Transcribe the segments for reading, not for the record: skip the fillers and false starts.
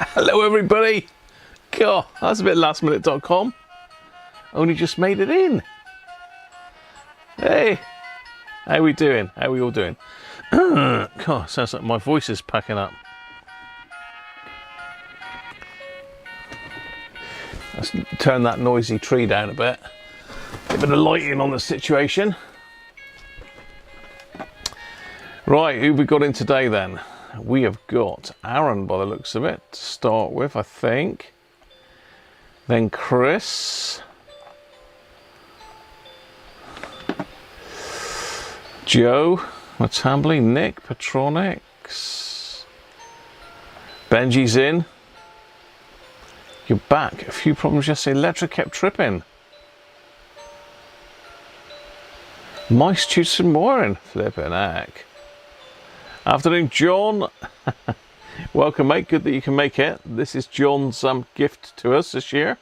Hello everybody. God, that's a bit lastminute.com. Only just made it in. Hey, how we doing? How we all doing? God, sounds like my voice is packing up. Let's turn that noisy tree down a bit. Get a bit of lighting on the situation. Right, who we got in today then? We have got Aaron by the looks of it to start with, I think. Then Chris. Joe, Matambly, Nick, Patronics. Benji's in. You're back. A few problems yesterday. Electric kept tripping. Mice choose some more in. Flippin' heck. Afternoon, John. Welcome, mate. Good that you can make it. This is John's gift to us this year.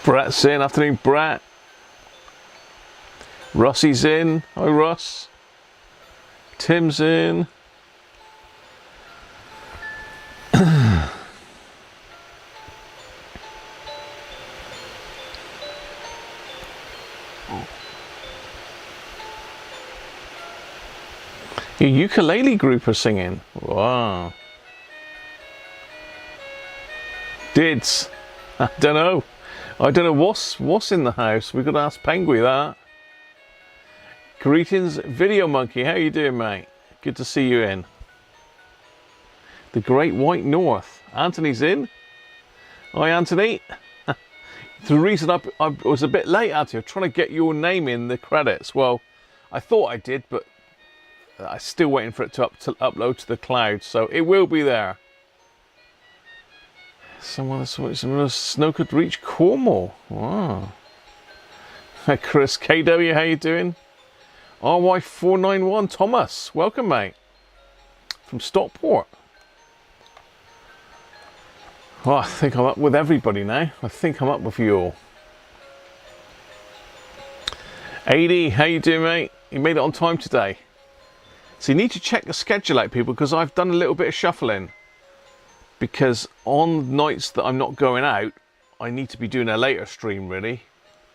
Brett's in. Afternoon, Brett. Russie's in. Hi, Russ. Tim's in. Your ukulele group are singing. Wow. Dids. I don't know. I don't know what's in the house. We've got to ask Penguin that. Greetings, Video Monkey. How you doing, mate? Good to see you in. The Great White North. Anthony's in. Hi, Anthony. The reason I was a bit late, Anthony, trying to get your name in the credits. Well, I thought I did, but I'm still waiting for it to upload to the cloud, so it will be there. Some snow could reach Cornwall. Wow. Chris KW, how you doing? RY491 Thomas, welcome, mate. From Stockport. Well, I think I'm up with everybody now. I think I'm up with you all. 80, how you doing, mate? You made it on time today. So you need to check the schedule out, people, because I've done a little bit of shuffling. Because on nights that I'm not going out, I need to be doing a later stream, really,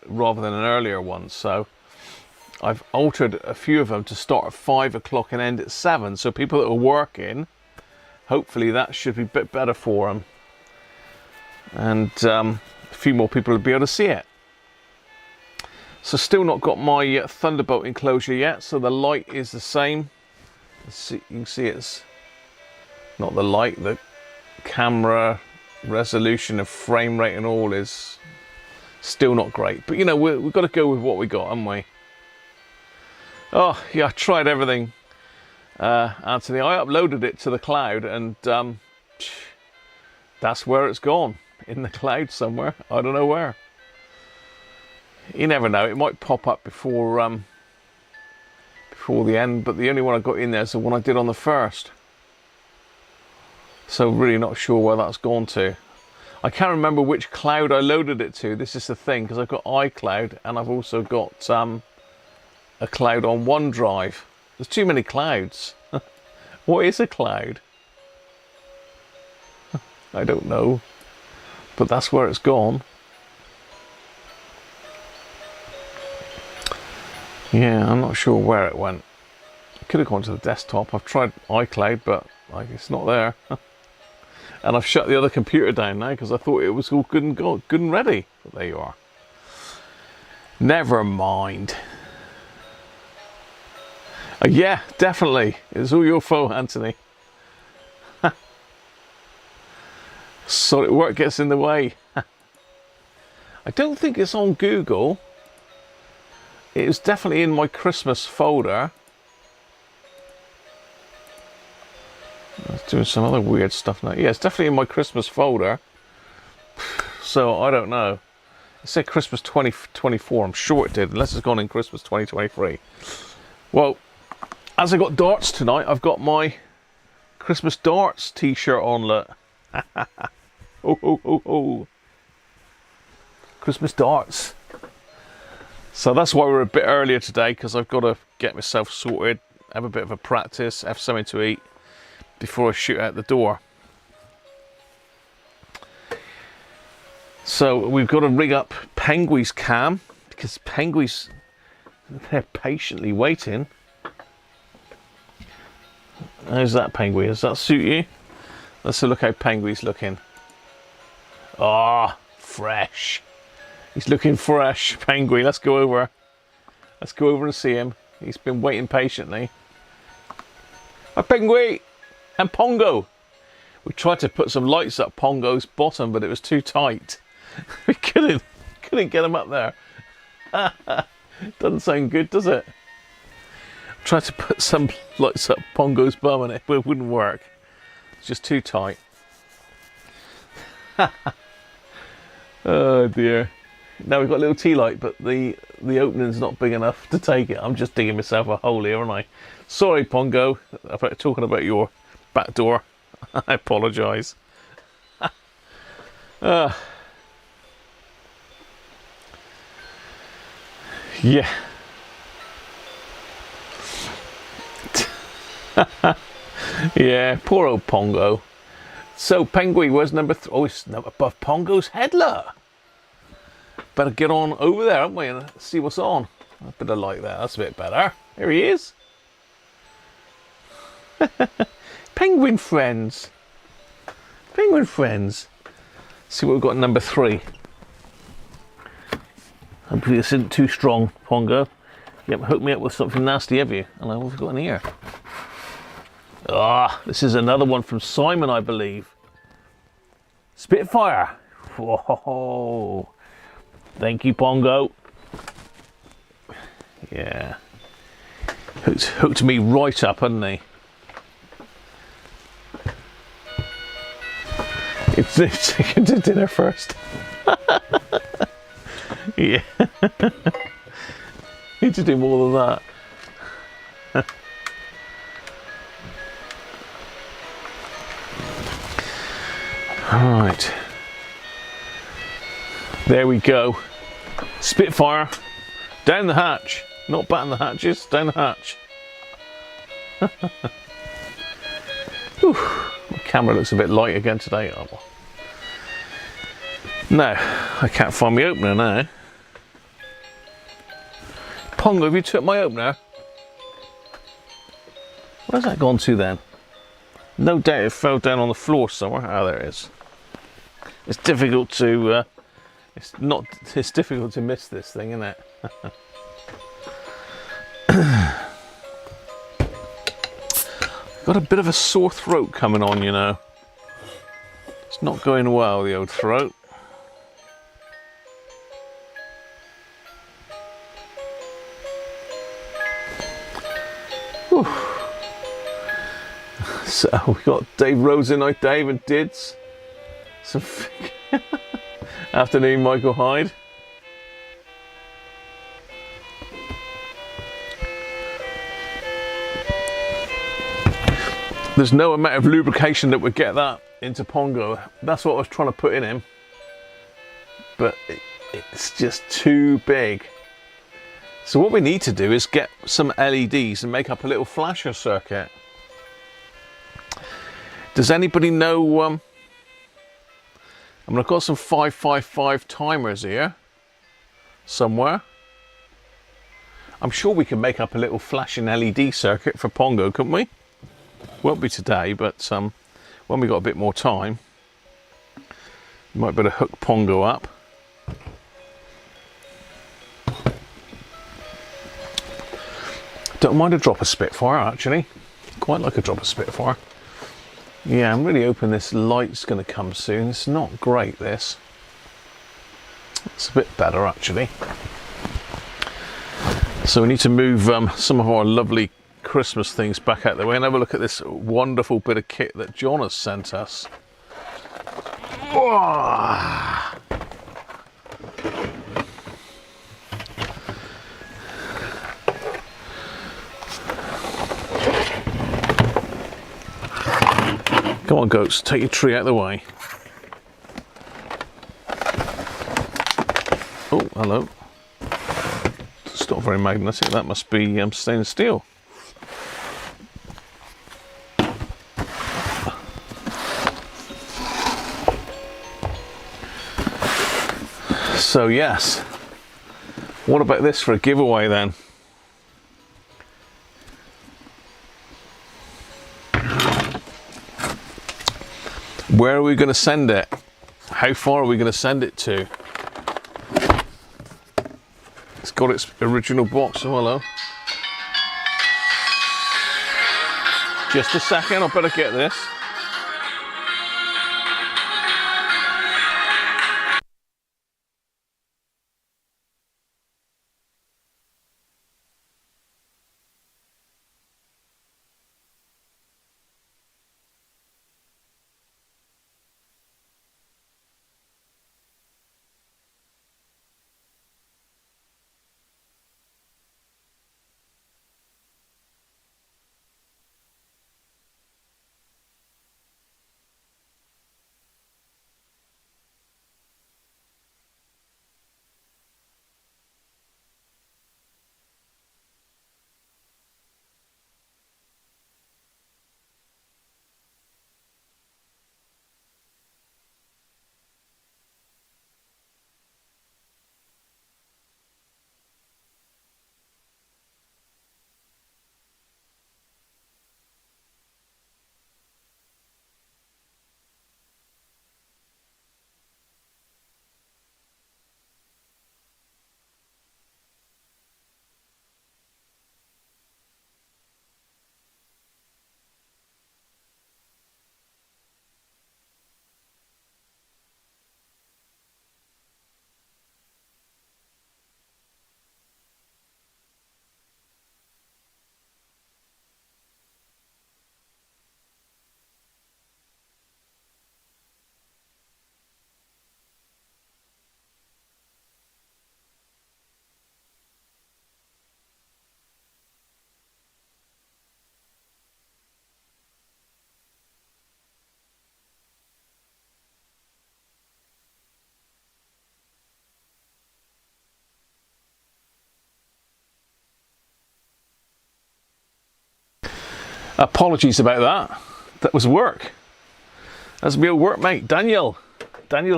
rather than an earlier one. So I've altered a few of them to start at 5 o'clock and end at 7. So people that are working, hopefully that should be a bit better for them. And a few more people will be able to see it. So still not got my Thunderbolt enclosure yet, so the light is the same. You can see it's not the light, the camera resolution and frame rate and all is still not great. But you know, we've got to go with what we got, haven't we? Oh yeah, I tried everything, Anthony. I uploaded it to the cloud and that's where it's gone. In the cloud somewhere. I don't know where. You never know. It might pop up before the end, but the only one I got in there is the one I did on the first. So really not sure where that's gone to. I can't remember which cloud I loaded it to. This is the thing, because I've got iCloud and I've also got a cloud on OneDrive. There's too many clouds. What is a cloud? I don't know. But that's where it's gone. Yeah, I'm not sure where it went. It could have gone to the desktop. I've tried iCloud, but it's not there. And I've shut the other computer down now because I thought it was all good and ready. But there you are. Never mind. Yeah, definitely. It's all your fault, Anthony. Solid work gets in the way. I don't think it's on Google. It was definitely in my Christmas folder. I was doing some other weird stuff now. Yeah, it's definitely in my Christmas folder. So I don't know. It said Christmas 2024. I'm sure it did, unless it's gone in Christmas 2023. Well, as I got darts tonight, I've got my Christmas darts t-shirt on. Look. Oh, oh, oh, oh. Christmas darts. So that's why we're a bit earlier today, because I've got to get myself sorted have a bit of a practice, have something to eat before I shoot out the door. So we've got to rig up Penguin's cam, because Penguin's, they're patiently waiting. How's that, Penguin? Does that suit you? Let's look how Penguin's looking. Ah, fresh. He's looking fresh, Penguin. Let's go over. Let's go over and see him. He's been waiting patiently. Hi, Penguin and Pongo. We tried to put some lights up Pongo's bottom, but it was too tight. We couldn't get him up there. Doesn't sound good, does it? Tried to put some lights up Pongo's bum and it wouldn't work. It's just too tight. Oh dear. Now we've got a little tea light, but the opening's not big enough to take it. I'm just digging myself a hole here, aren't I? Sorry, Pongo, about talking about your back door. I apologise. Yeah. Yeah, poor old Pongo. So, Penguin, where's number 3? Oh, it's above Pongo's head, look. Better get on over there, haven't we, and see what's on. A bit of light there, that's a bit better. Here he is. Penguin friends. Penguin friends. See what we've got at number 3. Hopefully this isn't too strong, Pongo. You haven't hooked me up with something nasty, have you? Hello, what have we got in here? Ah, this is another one from Simon, I believe. Spitfire. Whoa. Thank you, Pongo. Yeah. Hooked me right up, hasn't he? It's taken to dinner first. Yeah. Need to do more than that. Right. There we go. Spitfire. Down the hatch. Not batting the hatches, down the hatch. Whew. My camera looks a bit light again today. Oh, well. No, I can't find my opener now. Pongo, have you took my opener? Where's that gone to then? No doubt it fell down on the floor somewhere. Oh, there it is. It's difficult to, it's difficult to miss this thing, isn't it? Got a bit of a sore throat coming on, you know. It's not going well, the old throat. Whew. So we've got Dave Rose in, like Dave and Dids. Some afternoon, Michael Hyde. There's no amount of lubrication that would get that into Pongo. That's what I was trying to put in him. But it's just too big. So what we need to do is get some LEDs and make up a little flasher circuit. Does anybody know, I mean, I've got some 555 timers here somewhere. I'm sure we can make up a little flashing LED circuit for Pongo, couldn't we? Won't be today, but when we got a bit more time, you might better hook Pongo up. Don't mind a drop of Spitfire, actually. Quite like a drop of Spitfire. Yeah, I'm really hoping this light's going to come soon. It's not great, this. It's a bit better, actually. So we need to move some of our lovely Christmas things back out the way and have a look at this wonderful bit of kit that John has sent us. Oh! Come on, goats, take your tree out of the way. Oh, hello. It's not very magnetic, that must be stainless steel. So yes, what about this for a giveaway then? Where are we going to send it? How far are we going to send it to? It's got its original box. Oh, hello. Just a second, I better get this. Apologies about that. That was work. That's real work, mate. Daniel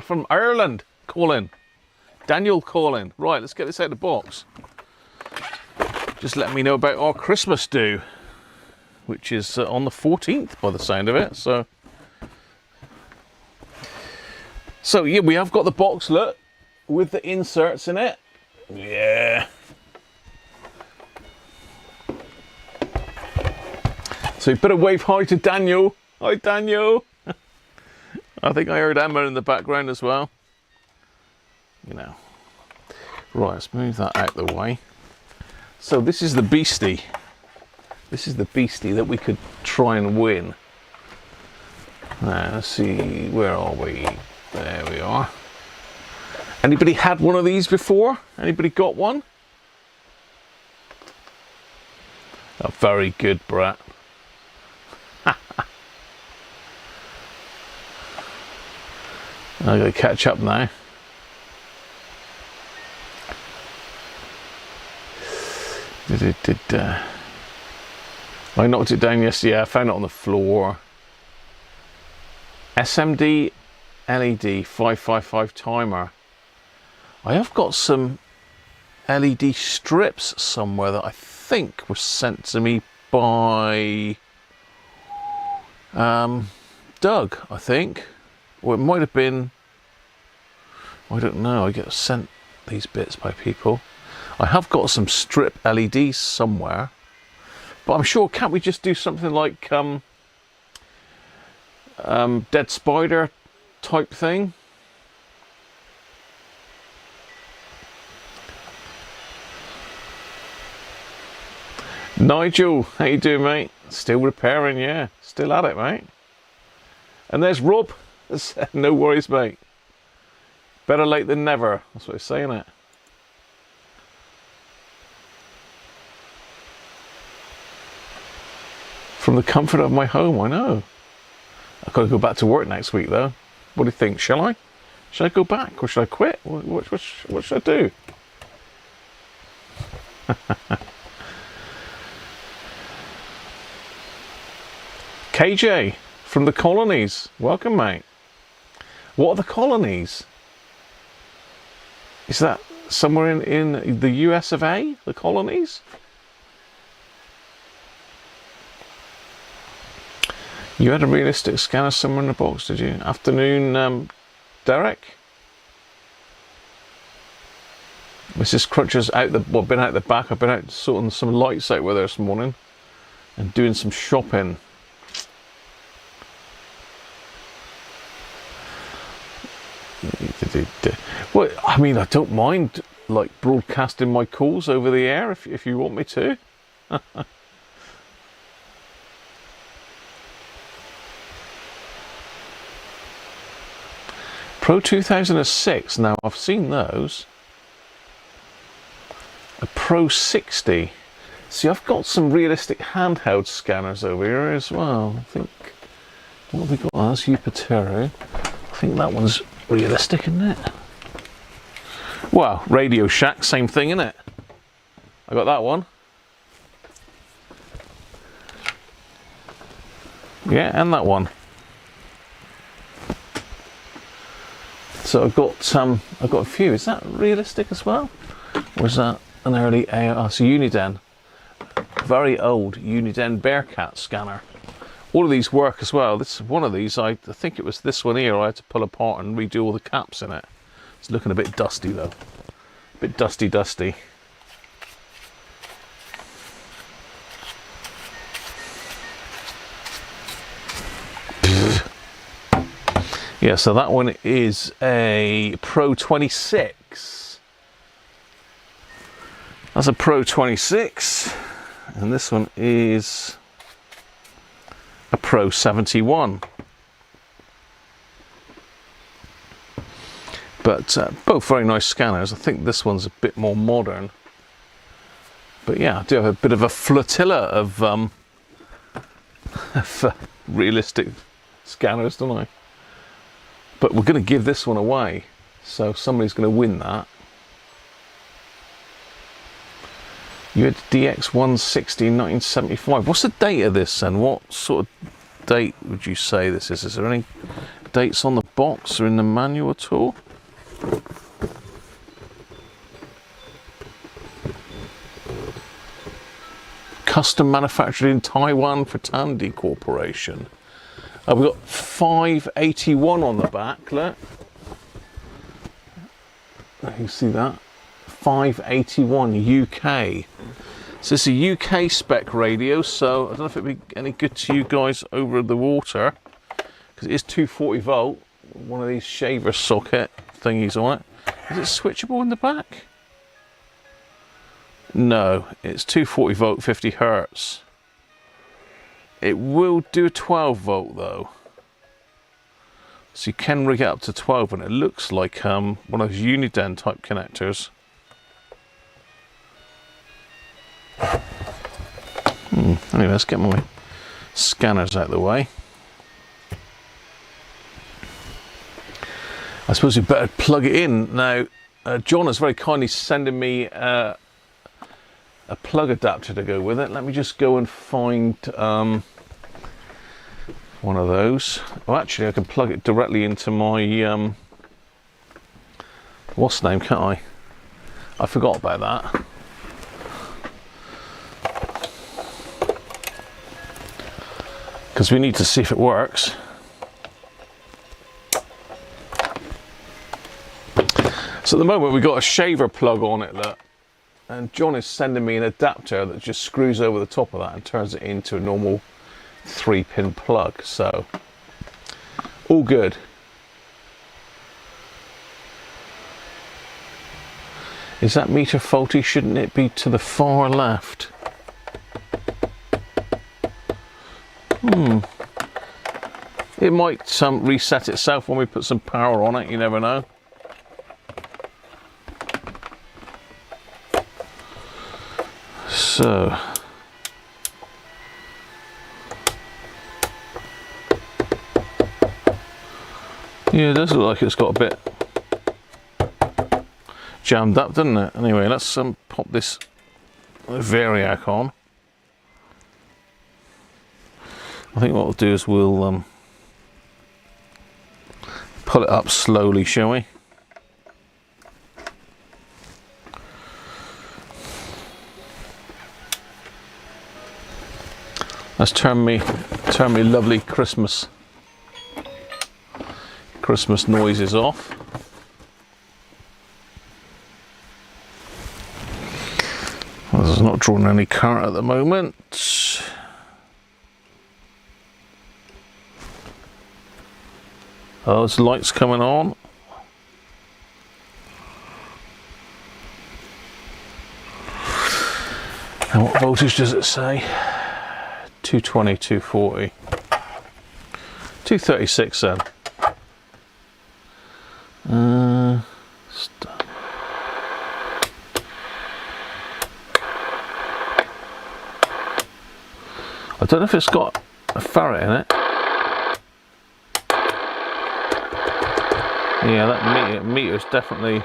from Ireland calling. Daniel calling. Right, let's get this out of the box. Just let me know about our Christmas do, which is on the 14th by the sound of it. So yeah, we have got the box, look, with the inserts in it. Yeah. So you better wave hi to Daniel. Hi, Daniel. I think I heard Emma in the background as well. You know. Right, let's move that out of the way. So this is the beastie. This is the beastie that we could try and win. Now, let's see, where are we? There we are. Anybody had one of these before? Anybody got one? Oh, very good, Brett. I gotta catch up now. I knocked it down yesterday. I found it on the floor. SMD LED 555 timer. I have got some LED strips somewhere that I think were sent to me by Doug, I think. Or it might have been, I don't know, I get sent these bits by people. I have got some strip LEDs somewhere, but I'm sure, can't we just do something like Dead Spider type thing? Nigel, how you doing, mate? Still repairing, yeah. Still at it, mate. And there's Rob. No worries, mate. Better late than never. That's what he's saying, it. From the comfort of my home, I know. I've got to go back to work next week, though. What do you think? Shall I? Should I go back or should I quit? What should I do? KJ from the colonies. Welcome, mate. What are the colonies? Is that somewhere in the US of A, the colonies? You had a realistic scanner somewhere in the box, did you? Afternoon, Derek? Mrs. Cruncher's been out the back. I've been out sorting some lights out with her this morning and doing some shopping. Well, I mean, I don't mind like broadcasting my calls over the air if you want me to. Pro 2006, now I've seen those. A Pro 60. See, I've got some realistic handheld scanners over here as well. I think, what have we got? Oh, that's Upatero. I think that one's realistic, isn't it? Well, Radio Shack, same thing, isn't it? I got that one. Yeah, and that one. So I've got a few. Is that realistic as well? Or is that an early AR? So Uniden, very old Uniden Bearcat scanner. All of these work as well. This one of these, I think it was this one here. I had to pull apart and redo all the caps in it. It's looking a bit dusty though, a bit dusty. Yeah, so that one is a Pro 26. That's a Pro 26, and this one is a Pro 71. But both very nice scanners. I think this one's a bit more modern. But yeah, I do have a bit of a flotilla of realistic scanners, don't I? But we're going to give this one away, so somebody's going to win that. You had DX-100L 1975. What's the date of this then? What sort of date would you say this is? Is there any dates on the box or in the manual at all? Custom manufactured in Taiwan for Tandy Corporation. We've got 581 on the back, look. You see that? 581 UK. So it's a UK spec radio, so I don't know if it'd be any good to you guys over the water, because it is 240 volt, one of these shaver socket thingies on it. Is it switchable in the back? No, it's 240 volt, 50 hertz. It will do a 12 volt though, so you can rig it up to 12, and it looks like one of those Uniden type connectors. Anyway, let's get my scanners out of the way. I suppose we better plug it in now. John is very kindly sending me a plug adapter to go with it. Let me just go and find one of those. Oh, actually I can plug it directly into my what's the name, can't I? I forgot about that. Because we need to see if it works. So at the moment we've got a shaver plug on it, look. And John is sending me an adapter that just screws over the top of that and turns it into a normal 3-pin plug. So all good. Is that meter faulty? Shouldn't it be to the far left? It might reset itself when we put some power on it, you never know. So yeah, it does look like it's got a bit jammed up, doesn't it? Anyway, let's pop this variac on. I think what we'll do is we'll pull it up slowly, shall we? Let's turn me lovely Christmas noises off. Well, this is not drawing any current at the moment. Oh, there's lights coming on. And what voltage does it say? 220, 240. 236 then. I don't know if it's got a ferret in it. Yeah, that meter's definitely.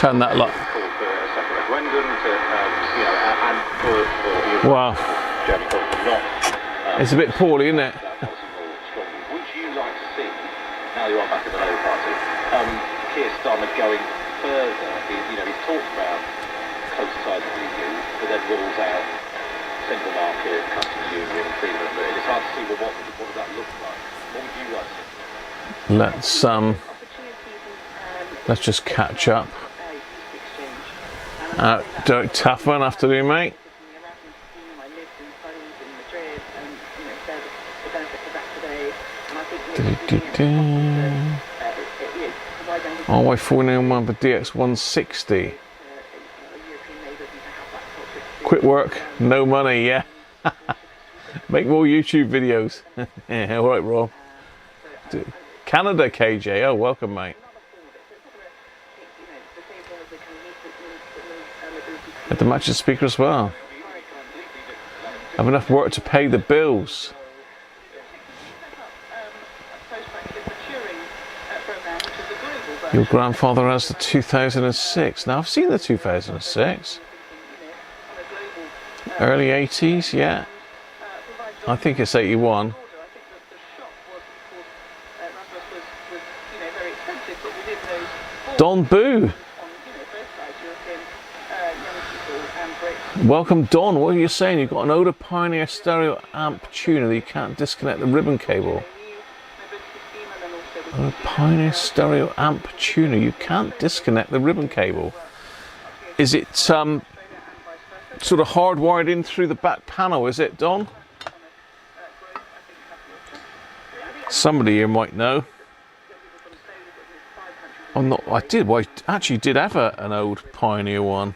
Turn that light. Wow. It's a bit poorly, isn't it? Would you like to see, now you are back at the Labour Party, Keir Starmer going further? He's talked about close ties with the EU, but then rules out single market, customs union, freedom of movement. It's hard to see, well, what does that look like? What would you like to see? Let's just catch up. Dirk Taffman afternoon, mate. Oh, we're falling in one for DX-160. Quit work, no money, yeah. Make more YouTube videos. Yeah, all right, Rob. Canada, KJ. Oh, welcome, mate. Had to match the speaker as well. Have enough work to pay the bills. Your grandfather has the 2006. Now I've seen the 2006. Early 80s, yeah. I think it's 81. Don Boo. Welcome, Don. What are you saying? You've got an older Pioneer stereo amp tuner that you can't disconnect the ribbon cable. A Pioneer stereo amp tuner, you can't disconnect the ribbon cable. Is it sort of hardwired in through the back panel, is it, Don? Somebody here might know. I actually did have an old Pioneer one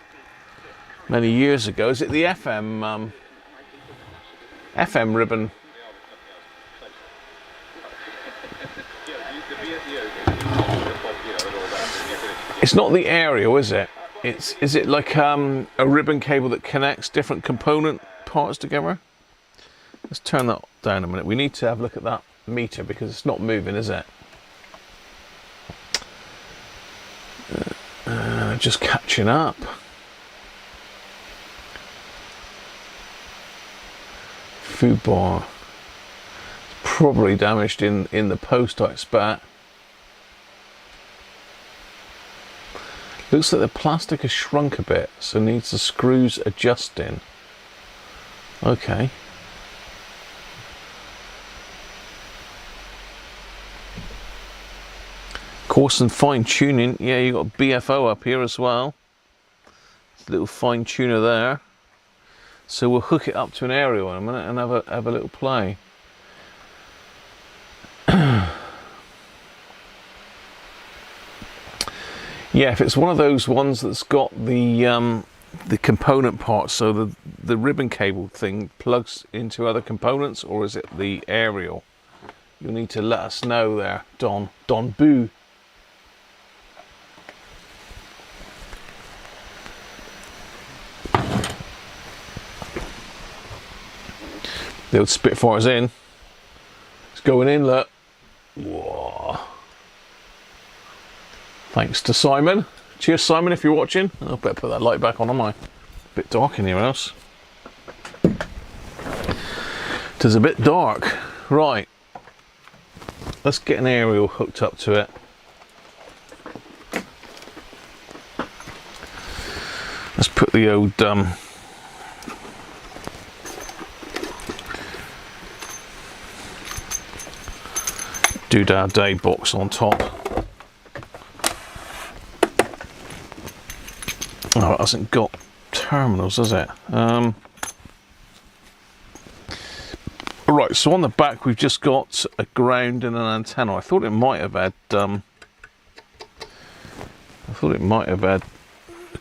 many years ago. Is it the FM ribbon? It's not the aerial, is it? Is it like a ribbon cable that connects different component parts together? Let's turn that down a minute. We need to have a look at that meter because it's not moving, is it? Just catching up. Food bar. Probably damaged in the post, I expect. Looks like the plastic has shrunk a bit, so needs the screws adjusting. Okay. Coarse and fine tuning. Yeah, you got BFO up here as well. It's a little fine tuner there. So we'll hook it up to an aerial in a minute and have a little play. Yeah, if it's one of those ones that's got the component parts, so the ribbon cable thing plugs into other components, or is it the aerial? You'll need to let us know there, Don Boo. The old Spitfire's in. It's going in, look. Whoa. Thanks to Simon. Cheers, Simon, if you're watching. I better put that light back on, am I? A bit dark in here else. It is a bit dark. Right. Let's get an aerial hooked up to it. Let's put the old Doodad Day box on top. Oh, it hasn't got terminals, has it? Right, so on the back we've just got a ground and an antenna. I thought it might have had a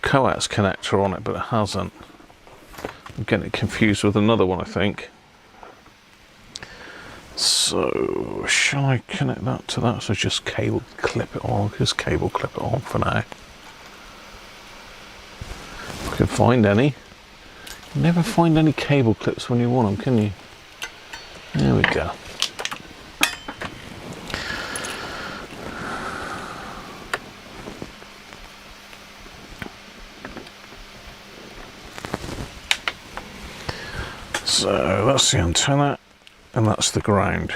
coax connector on it, but it hasn't. I'm getting it confused with another one, I think. So, shall I connect that to that? So just cable clip it on. Just cable clip it on for now. If I can find any. You never find any cable clips when you want them, can you? There we go. So that's the antenna and that's the ground.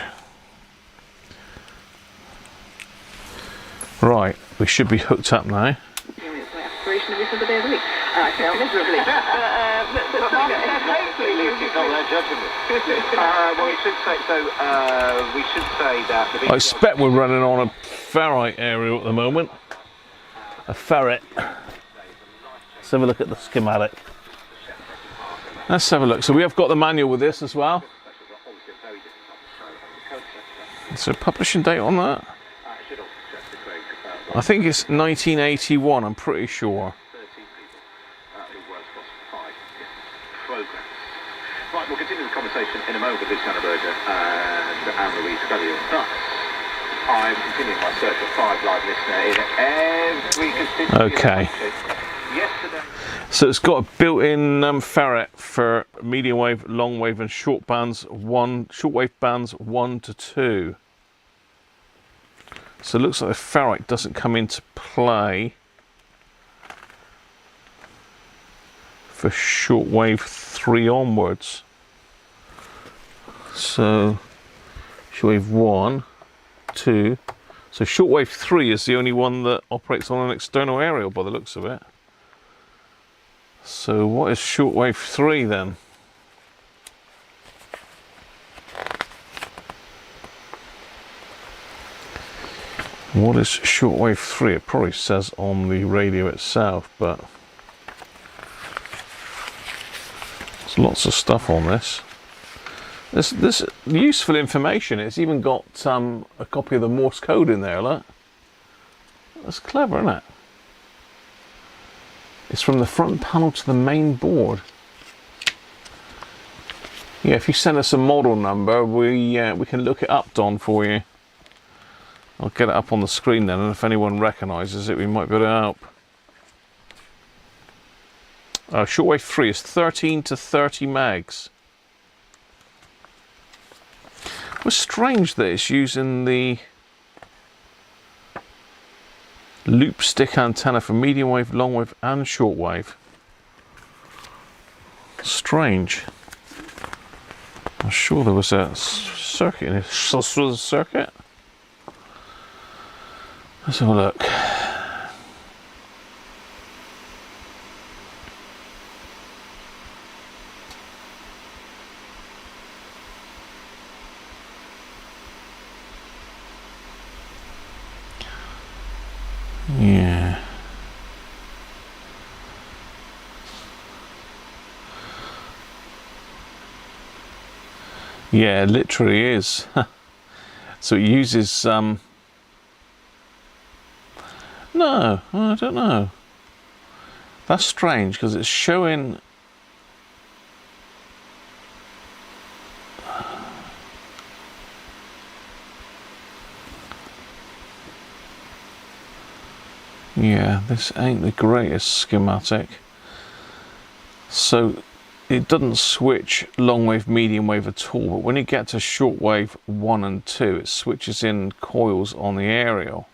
Right, we should be hooked up now. Aspiration every single day of the week. I fail miserably. Hopefully Lucy's not there judging me. Well, we should say, so we should say that... I expect we're running on a ferrite aerial at the moment. A ferret. Let's have a look at the schematic. Let's have a look. So we have got the manual with this as well. Is there a publishing date on that? I think it's 1981, I'm pretty sure. Right, we'll continue the conversation in a moment with Lucy Berger and Anne-Marie Spellion. But I'm continuing my search for 5 live listener in every constituency. Okay. Yesterday. So it's got a built-in ferret for medium wave, long wave, and short wave bands 1 to 2. So it looks like the ferrite doesn't come into play for shortwave 3 onwards. So shortwave 1, 2. So shortwave 3 is the only one that operates on an external aerial by the looks of it. So what is shortwave 3 then? What is shortwave 3? It probably says on the radio itself, but there's lots of stuff on this. This useful information. It's even got a copy of the Morse code in there. Look, that's clever, isn't it? It's from the front panel to the main board. Yeah, if you send us a model number, we can look it up, Don, for you. I'll get it up on the screen then, and if anyone recognises it, we might be able to help. Shortwave 3 is 13 to 30 megs. It was strange that it's using the loop stick antenna for medium wave, long wave, and short wave. Strange. I'm sure there was a circuit in it. Circuit? Let's have a look. Yeah. Yeah, it literally is. So it uses no, I don't know. That's strange because it's showing yeah, this ain't the greatest schematic. So it doesn't switch long wave, medium wave at all, but when you get to short wave 1 and 2, it switches in coils on the aerial,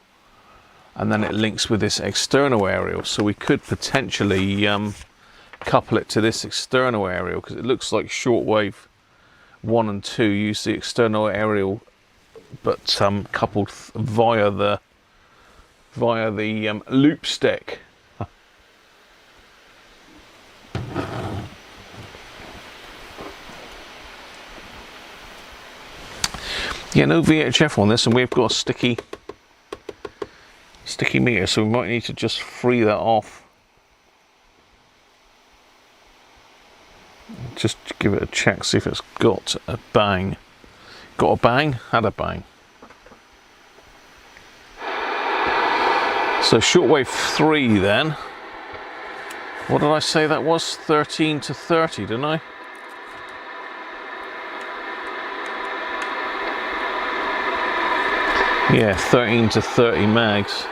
and then it links with this external aerial. So we could potentially couple it to this external aerial, because it looks like short wave 1 and 2 use the external aerial, but coupled via the loop stick. Yeah, no VHF on this, and we've got a sticky meter, so we might need to just free that off. Just give it a check, see if it's got a bang. Got a bang? Had a bang. So shortwave 3 then. What did I say that was? 13 to 30, didn't I? Yeah, 13 to 30 mags.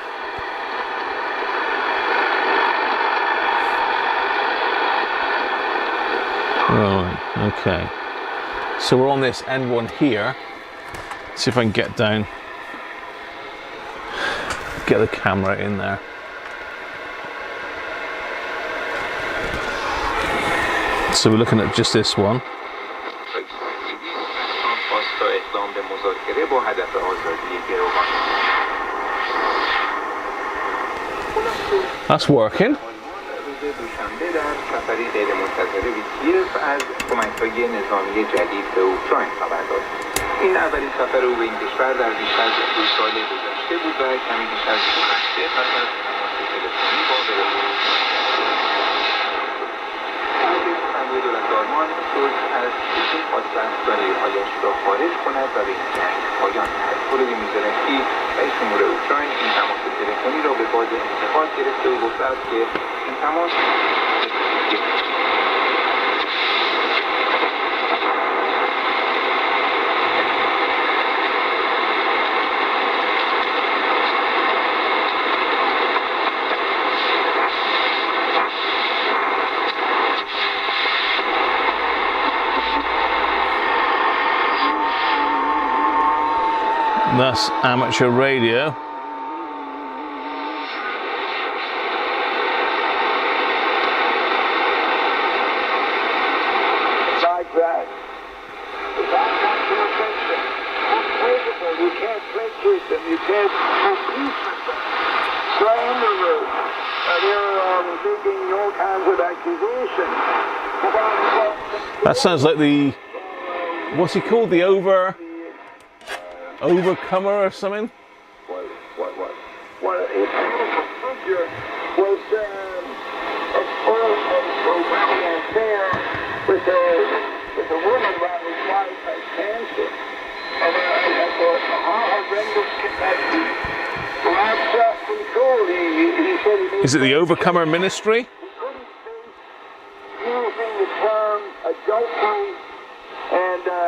Right, okay. So we're on this end one here. See if I can get down, get the camera in there. So we're looking at just this one. That's working. این اولین سفر او به این کشور در بیشتر از 2 سال گذشته بود و کمی بیش از 2 هفته پس از تماس تلفنی با وera سخنگوی دولت آلمان صلح از پوتین خواستند دانایی‌هایش را خارج کند و به این جنگ پایان دهد. ولودیمیر زلنسکی رئیس جمهور اوکراین این تماس تلفنی را به باد انتقاد گرفته و گفته است که این تماس That's amateur radio. like that. If I'm not your attention, unbreakable, you can't break with them, you can't compete with them. Slanderers, they're making all kinds of accusations. That sounds like the, what's he called, the overcomer or something? Well, his beautiful figure was a well and fair with a woman around his wife had cancer. And I thought, how horrendous can that be? To have self-control, he said he Is it the Overcomer Ministry? He couldn't face using the term adultery and a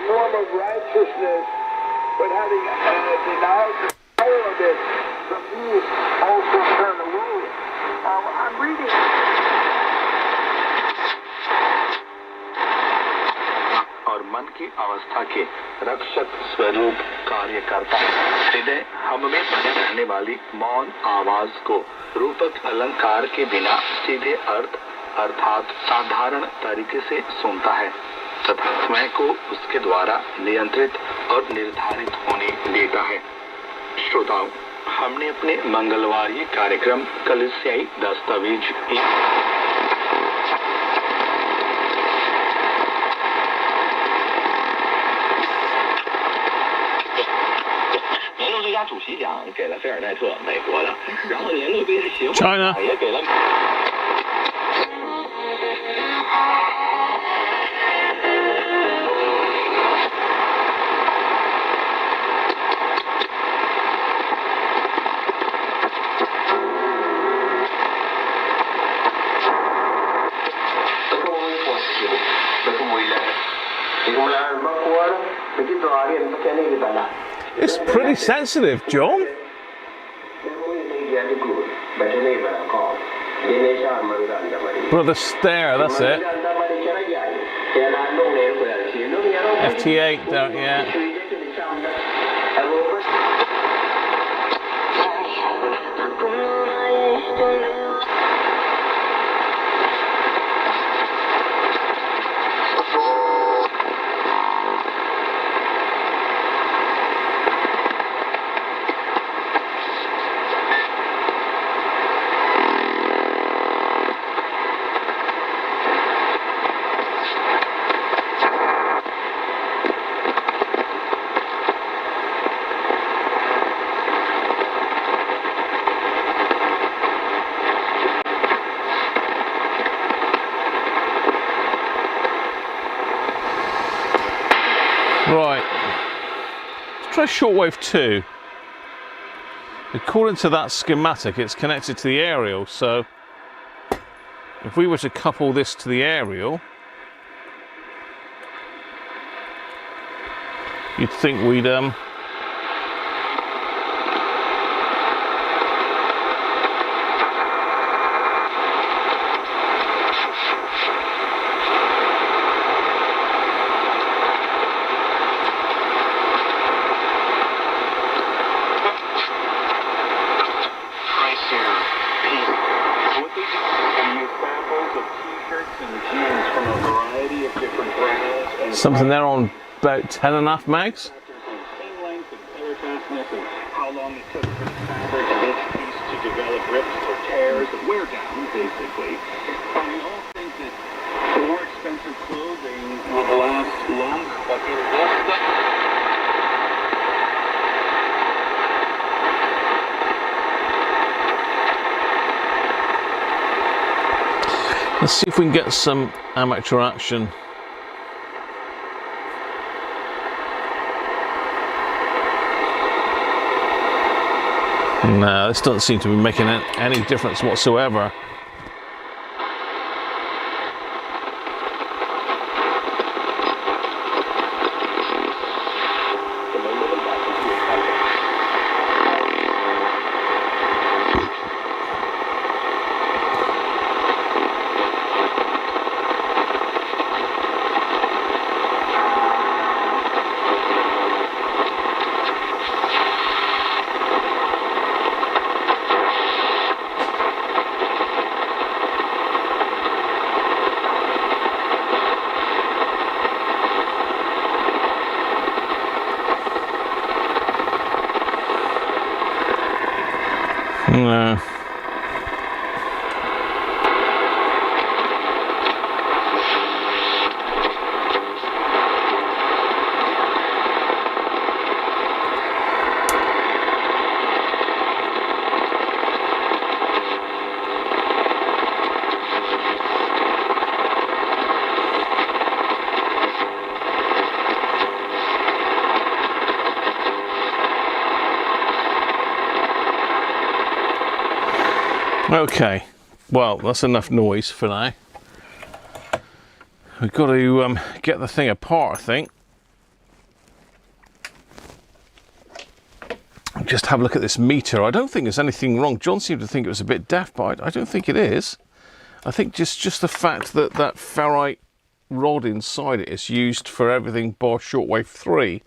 form of righteousness, but having denied the power of it, from you also turn away. I'm reading. और मन की अवस्था के रक्षक स्वरूप कार्य करता है। हृदय हम में बने रहने वाली मौन आवाज को रूपक अलंकार के बिना सीधे अर्थ अर्थात साधारण तरीके से सुनता है तथा स्वयं को उसके द्वारा नियंत्रित और निर्धारित होने देता है। श्रोताओं, हमने अपने मंगलवारी कार्यक्रम कलिसियाई दस्तावेज China. It's pretty sensitive, John. Brother Stare, that's it. FT8, don't yeah. Right, let's try shortwave 2. According to that schematic, it's connected to the aerial, so if we were to couple this to the aerial, you'd think we'd something there on about 10.5 megs. How long it took for the fabric of each piece to develop rips or tears and wear down, basically. And we all think that the more expensive clothing will last longer, but in this Let's see if we can get some amateur action. No, this doesn't seem to be making any difference whatsoever. No. Okay, well, that's enough noise for now. We've got to get the thing apart, I think. Just have a look at this meter. I don't think there's anything wrong. John seemed to think it was a bit daft, but I don't think it is. I think just the fact that that ferrite rod inside it is used for everything bar shortwave 3,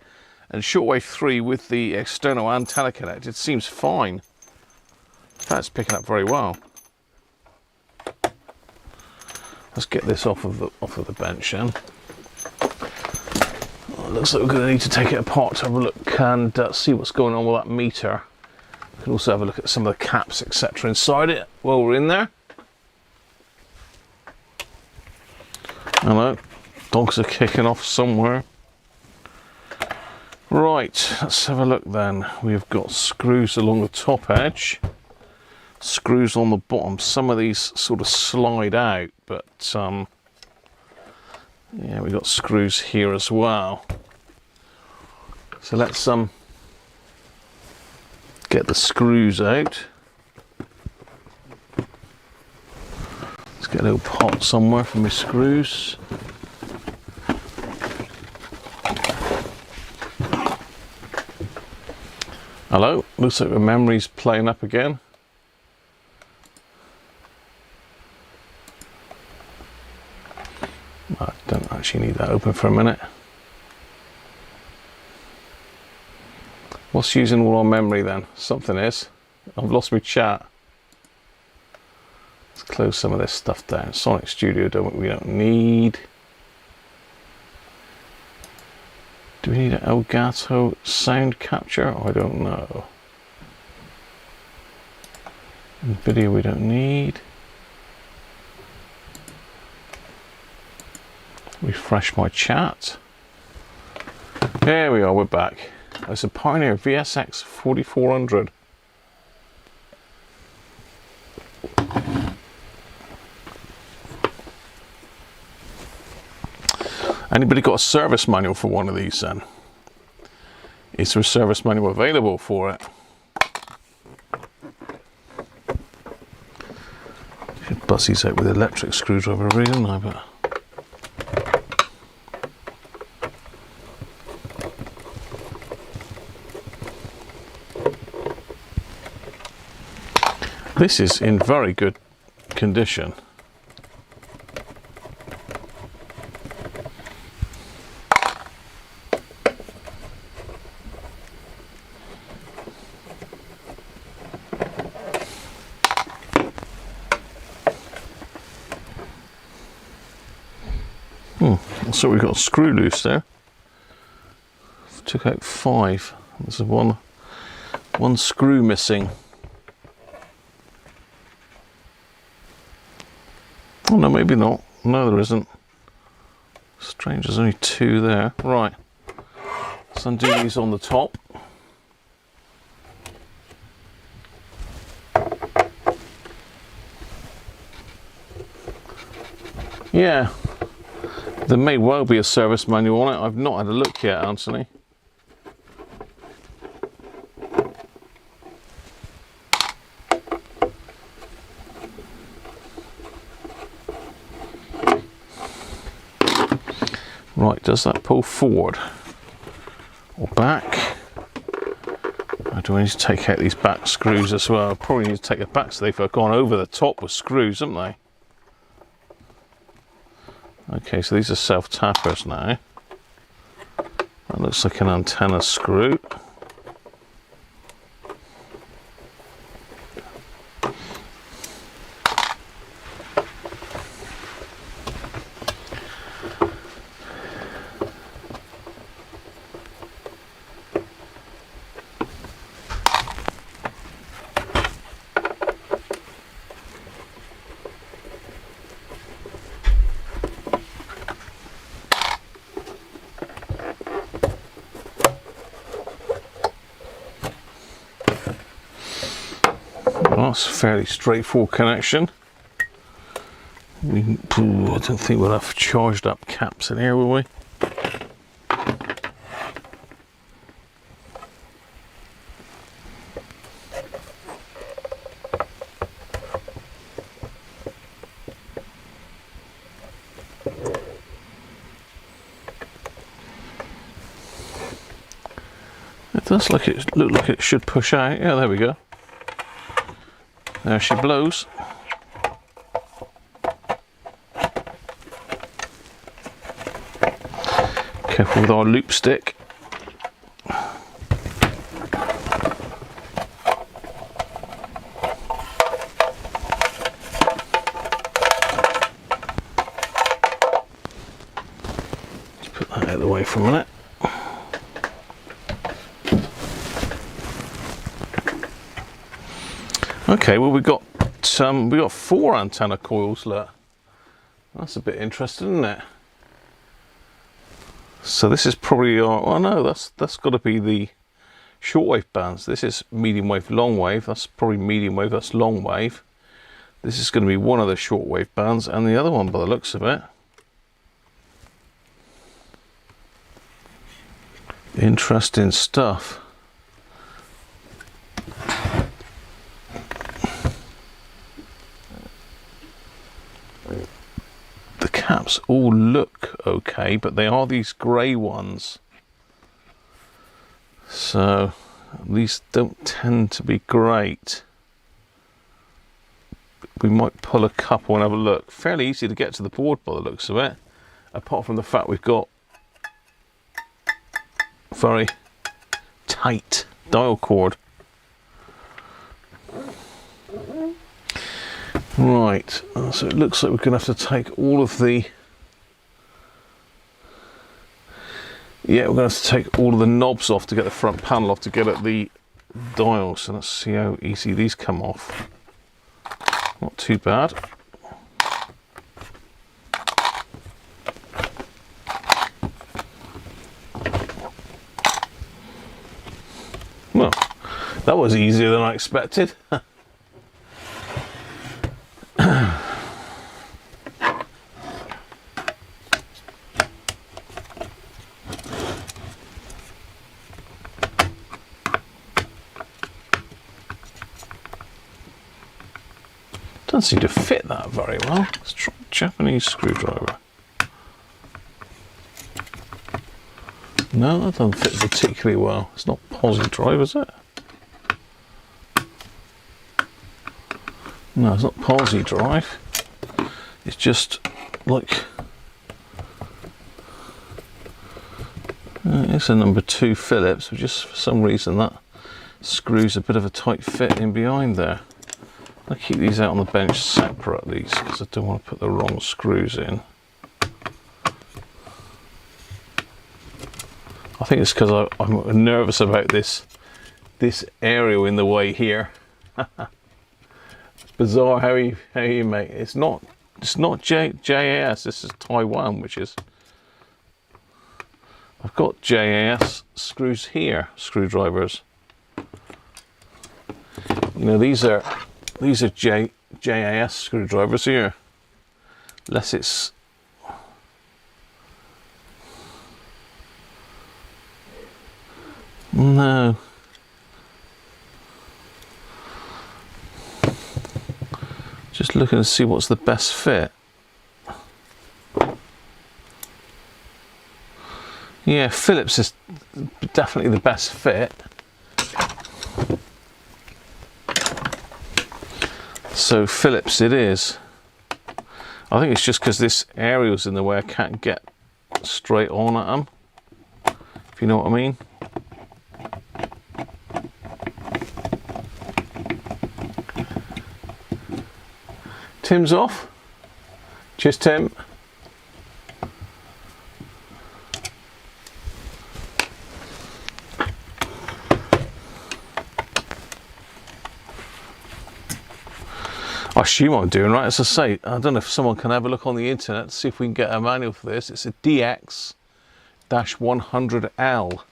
and shortwave 3 with the external antenna connected seems fine. In fact, it's picking up very well. Let's get this off of the bench then. Oh, it looks like we're going to need to take it apart to have a look and see what's going on with that meter. We can also have a look at some of the caps, etc. inside it while we're in there. Hello, dogs are kicking off somewhere. Right, let's have a look then. We've got screws along the top edge, screws on the bottom. Some of these sort of slide out, but yeah, we've got screws here as well. So let's get the screws out. Let's get a little pot somewhere for my screws. Hello, looks like the memory's playing up again. I don't actually need that open for a minute. What's using all our memory then? Something is. I've lost my chat. Let's close some of this stuff down. Sonic Studio we don't need. Do we need an Elgato sound capture? I don't know. Video we don't need. Refresh my chat. There we are, we're back. It's a Pioneer VSX 4400. Anybody got a service manual for one of these then? Is there a service manual available for it? Should bust these out with an electric screwdriver really, don't I? But this is in very good condition. So we've got a screw loose there. Took out 5. There's one screw missing. Oh no, maybe not. No, there isn't. Strange, there's only 2 there. Right. Let's undo these on the top. Yeah. There may well be a service manual on it. I've not had a look yet, Anthony. Right, does that pull forward or back? Or do I need to take out these back screws as well? I probably need to take it back so they've gone over the top with screws, haven't they? Okay, so these are self-tappers now. That looks like an antenna screw. That's a fairly straightforward connection. I don't think we'll have charged up caps in here, will we? It does look like it should push out. Yeah, there we go. There she blows. Careful with our loop stick. Let's put that out of the way for a minute. Okay, well we got 4 antenna coils. Look, that's a bit interesting, isn't it? So this is probably our, oh no, that's got to be the shortwave bands. This is medium wave, long wave. That's probably medium wave, that's long wave. This is going to be one of the shortwave bands, and the other one, by the looks of it. Interesting stuff. The caps all look okay, but they are these grey ones. So these don't tend to be great. We might pull a couple and have a look. Fairly easy to get to the board by the looks of it, apart from the fact we've got very tight dial cord. Right, so it looks like we're going to have to take all of the, yeah, we're going to have to take all of the knobs off to get the front panel off to get at the dials. So let's see how easy these come off. Not too bad. Well, that was easier than I expected. Doesn't seem to fit that very well. Let's try a Japanese screwdriver. No, that doesn't fit particularly well. It's not posi drive, is it? No, it's not posi drive. It's just like, it's a number 2 Phillips, but just for some reason that screws a bit of a tight fit in behind there. I keep these out on the bench separate, these, because I don't want to put the wrong screws in. I think it's because I'm nervous about this aerial in the way here. It's bizarre how you make it. It's not JAS. This is Taiwan, which is, I've got JAS screws here, screwdrivers. You know, these are JAS screwdrivers here. Unless it's, no. Just looking to see what's the best fit. Yeah, Phillips is definitely the best fit. So Phillips it is. I think it's just because this aerial's in the way I can't get straight on at them, if you know what I mean. Tim's off. Cheers, Tim. I assume I'm doing right. As I say, I don't know if someone can have a look on the internet to see if we can get a manual for this. It's a DX-100L.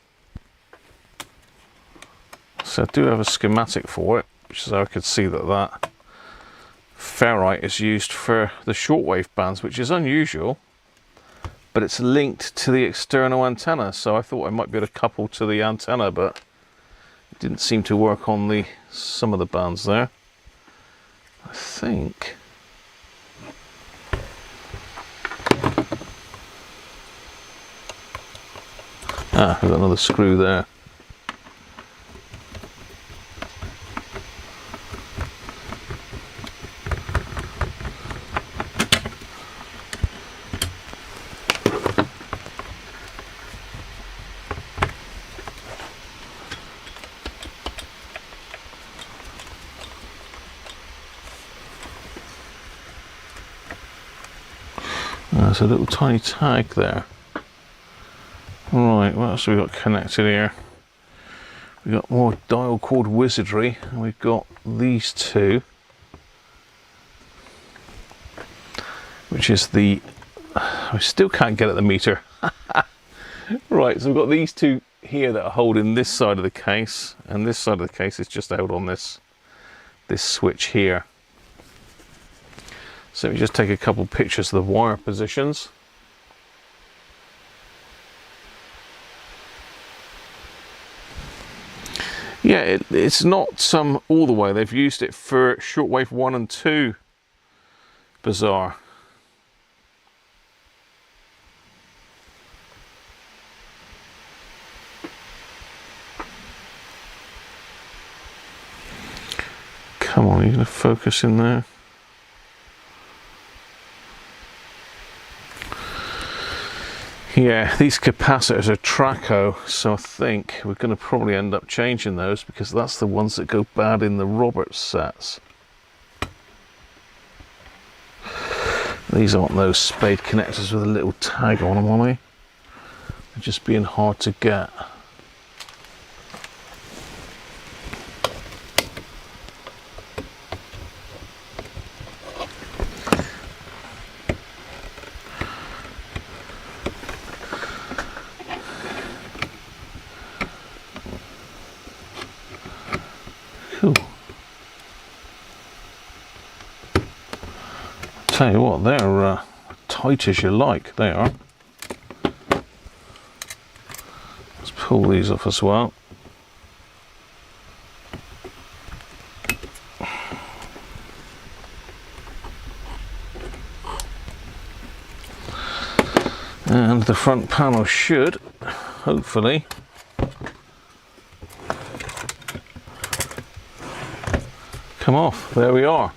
So I do have a schematic for it, which is how I could see that ferrite is used for the shortwave bands, which is unusual, but it's linked to the external antenna. So I thought I might be able to couple to the antenna, but it didn't seem to work on some of the bands there. I think. Ah, we've got another screw there. There's a little tiny tag there. Right, what else have we got connected here? We've got more dial cord wizardry, and we've got these two, which is the, I still can't get at the meter. Right, so we've got these two here that are holding this side of the case, and this side of the case is just out on this switch here. So we just take a couple pictures of the wire positions. Yeah, it's not all the way. They've used it for shortwave 1 and 2. Bizarre. Come on, are you going to focus in there? Yeah, these capacitors are Traco, so I think we're going to probably end up changing those because that's the ones that go bad in the Roberts sets. These aren't those spade connectors with a little tag on them, are they? They're just being hard to get. Cool. Tell you what, they're tight as you like, they are. Let's pull these off as well. And the front panel should, hopefully, come off. There we are.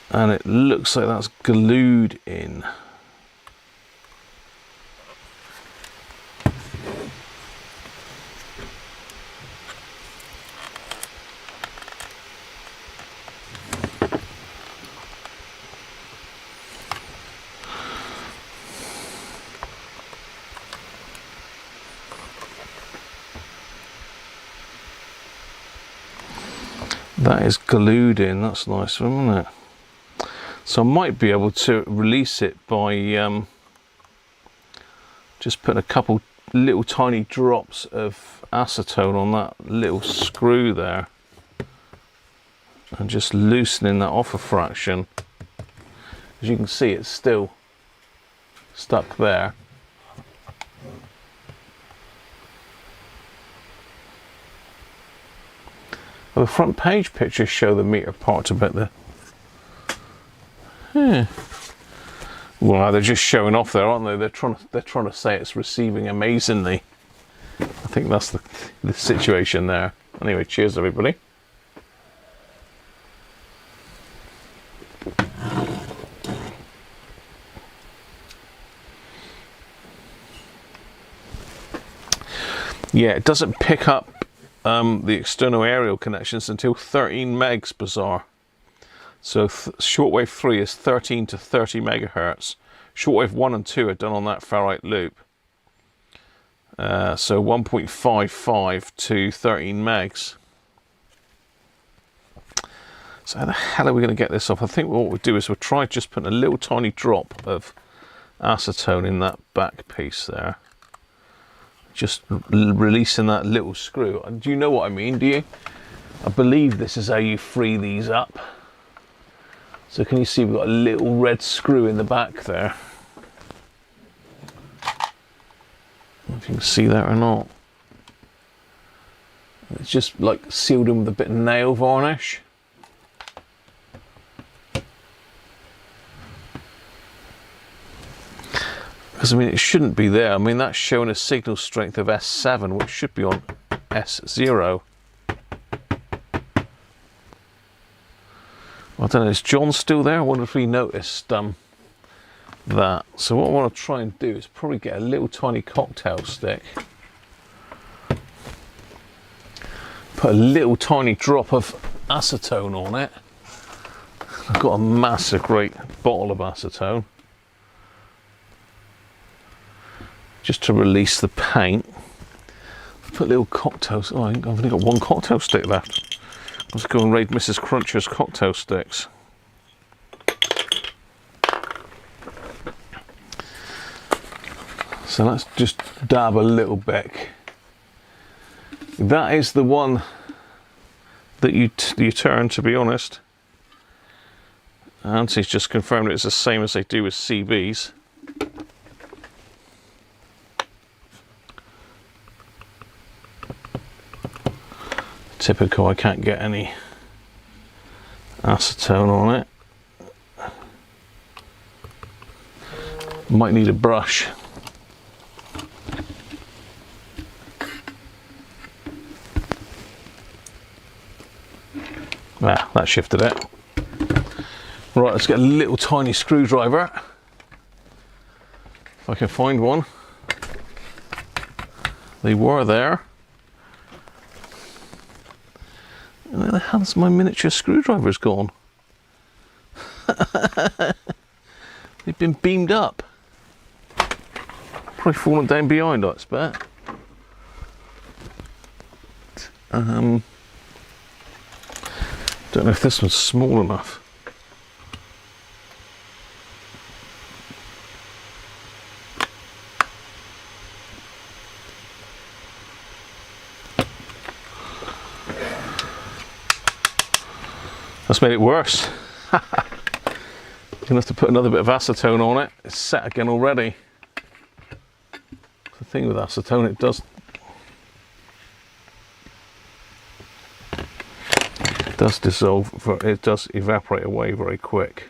And it looks like that's glued in. That is glued in. That's nice, isn't it? So I might be able to release it by just putting a couple little tiny drops of acetone on that little screw there and just loosening that off a fraction. As you can see, it's still stuck there. Well, the front page pictures show the meter parts a bit there. Well, they're just showing off there, aren't they? They're trying to say it's receiving amazingly. I think that's the situation there. Anyway, cheers everybody. Yeah, it doesn't pick up the external aerial connections until 13 megs, bizarre. So shortwave 3 is 13 to 30 megahertz. Shortwave 1 and 2 are done on that ferrite loop. So 1.55 to 13 megs. So how the hell are we going to get this off? I think what we'll do is we'll try just putting a little tiny drop of acetone in that back piece there. Just releasing that little screw. Do you know what I mean, do you? I believe this is how you free these up. So can you see we've got a little red screw in the back there? I don't know if you can see that or not. It's just like sealed in with a bit of nail varnish. Because I mean it shouldn't be there. I mean that's showing a signal strength of S7, which should be on S0. I don't know, is John still there? I wonder if he noticed that. So what I want to try and do is probably get a little tiny cocktail stick. Put a little tiny drop of acetone on it. I've got a massive great bottle of acetone. just to release the paint. Put little cocktails. Oh, I've only got one cocktail stick left. Let's go and raid Mrs. Cruncher's cocktail sticks. So let's just dab a little bit. That is the one that you turn, to be honest. Auntie's just confirmed it's the same as they do with CBs. Typical, I can't get any acetone on it. Might need a brush. Ah, that shifted it. Right, let's get a little tiny screwdriver. If I can find one. They were there. Where the hell's my miniature screwdriver's gone? They've been beamed up. Probably fallen down behind, I expect. Don't know if this one's small enough. That's made it worse. You're gonna have to put another bit of acetone on it. It's set again already. The thing with acetone, it does dissolve, it does evaporate away very quick.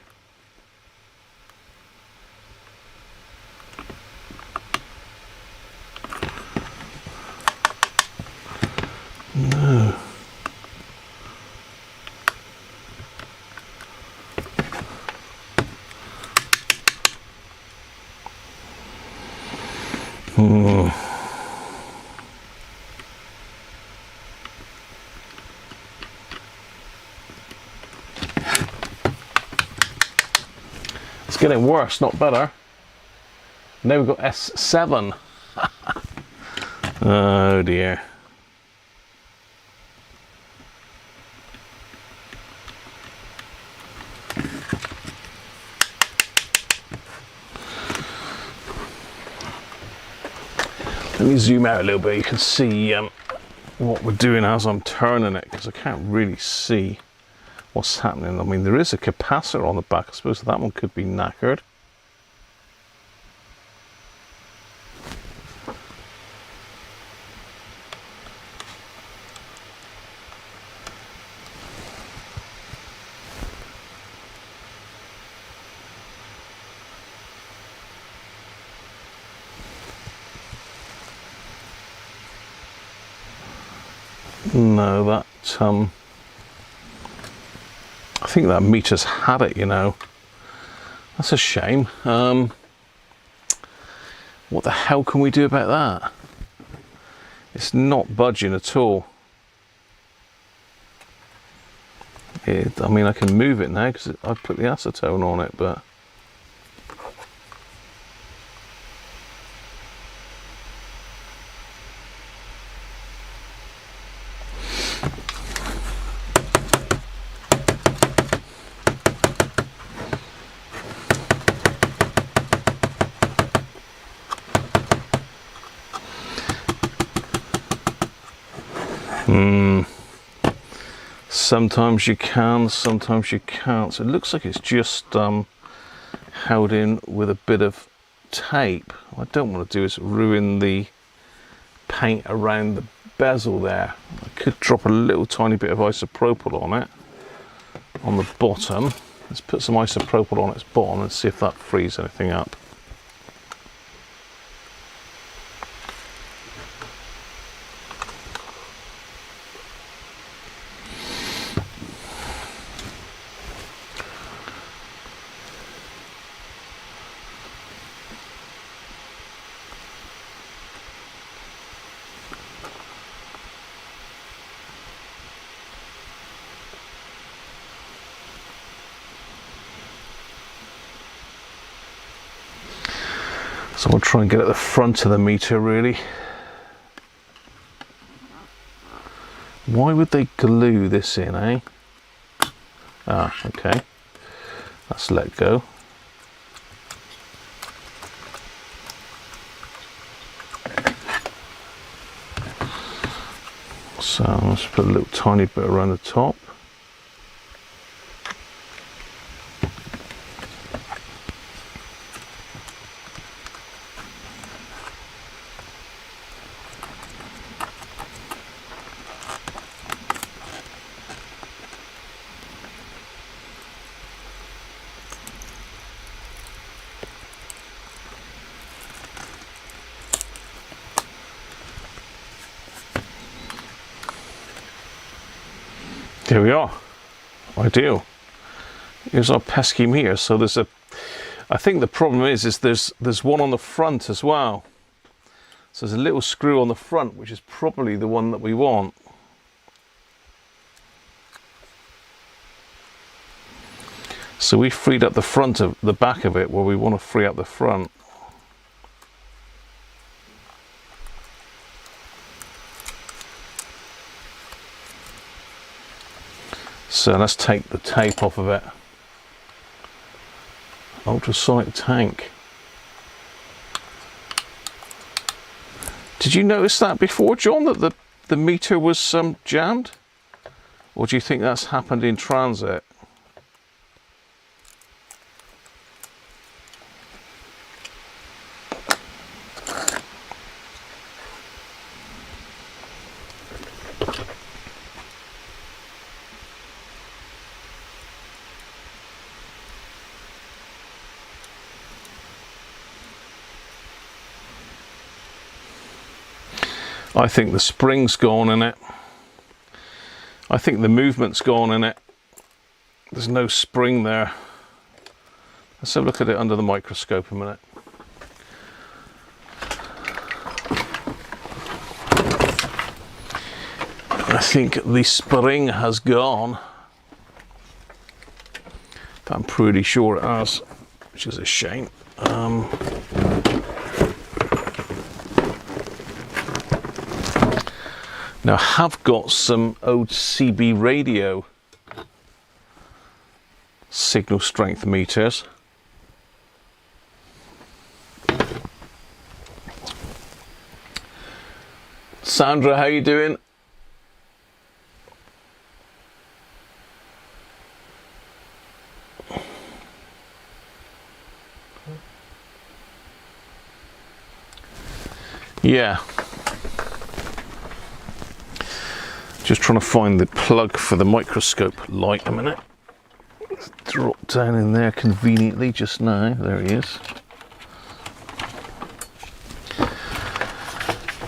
No. It's getting worse, not better. Now we've got S7. Oh dear. Let me zoom out a little bit. You can see what we're doing as I'm turning it, because I can't really see what's happening. I mean, there is a capacitor on the back. I suppose that one could be knackered. No, that I think that meter's had it, you know. That's a shame. What the hell can we do about that? It's not budging at all. I mean, I can move it now because I put the acetone on it, but sometimes you can, sometimes you can't. So it looks like it's just held in with a bit of tape. What I don't want to do is ruin the paint around the bezel there. I could drop a little tiny bit of isopropyl on it, on the bottom. Let's put some isopropyl on its bottom and see if that frees anything up. So I'll try and get at the front of the meter really. Why would they glue this in, eh? Ah, okay. Let's let go. So let's put a little tiny bit around the top. There we are, ideal. Here's our pesky meter. So there's a, I think the problem is there's one on the front as well. So there's a little screw on the front, which is probably the one that we want. So we freed up the front of the back of it where we want to free up the front. So let's take the tape off of it. Ultrasonic tank. Did you notice that before, John, that the meter was jammed? Or do you think that's happened in transit? I think the spring's gone in it. I think the movement's gone in it. There's no spring there. Let's have a look at it under the microscope a minute. I think the spring has gone. I'm pretty sure it has, which is a shame. Now I have got some old CB radio signal strength meters. Sandra, how you doing? Yeah. Just trying to find the plug for the microscope light a minute. It's dropped down in there conveniently just now. There he is.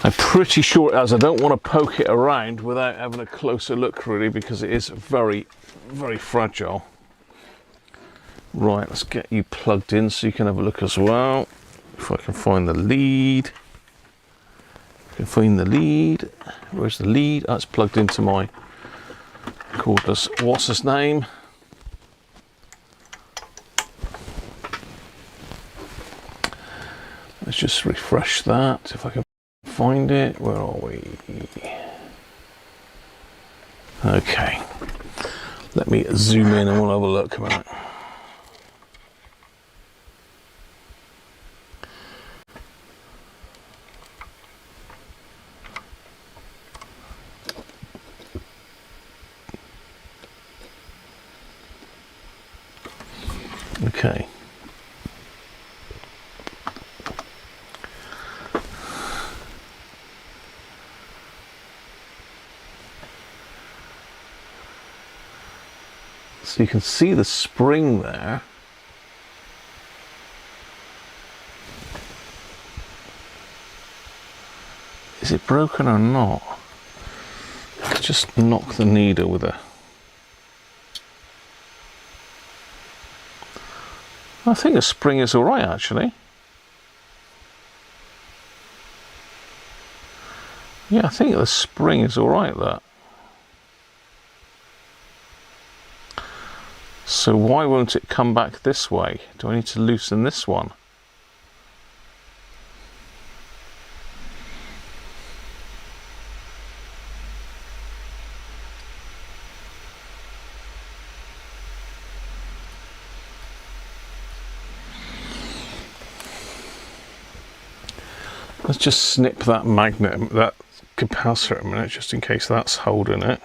I'm pretty sure it has. I don't want to poke it around without having a closer look really, because it is very, very fragile. Right, let's get you plugged in so you can have a look as well. If I can find the lead. Find the lead. Where's the lead? That's plugged into my cordless. What's his name? Let's just refresh that if I can find it. Where are we? Okay. Let me zoom in and we'll have a look a minute. Okay. So you can see the spring there. Is it broken or not? Let's just knock the needle with a... I think the spring is alright actually. Yeah, I think the spring is alright that. So why won't it come back this way? Do I need to loosen this one? Let's just snip that magnet, that capacitor a minute, just in case that's holding it.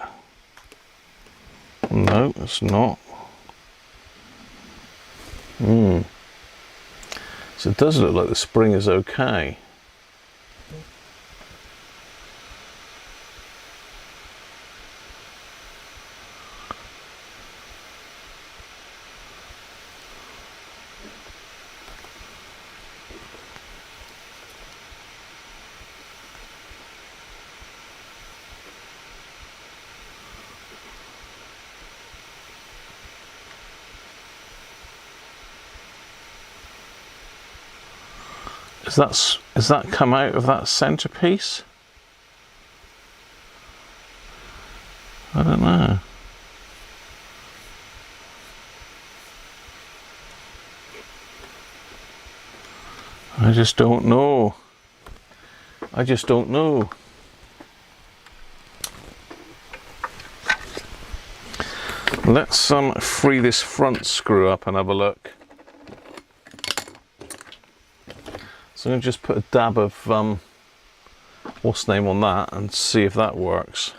No, it's not. So it does look like the spring is okay. Has that come out of that centerpiece? I don't know. I just don't know. I just don't know. Let's free this front screw up and have a look. So I'm going to just put a dab of what's the name on that and see if that works.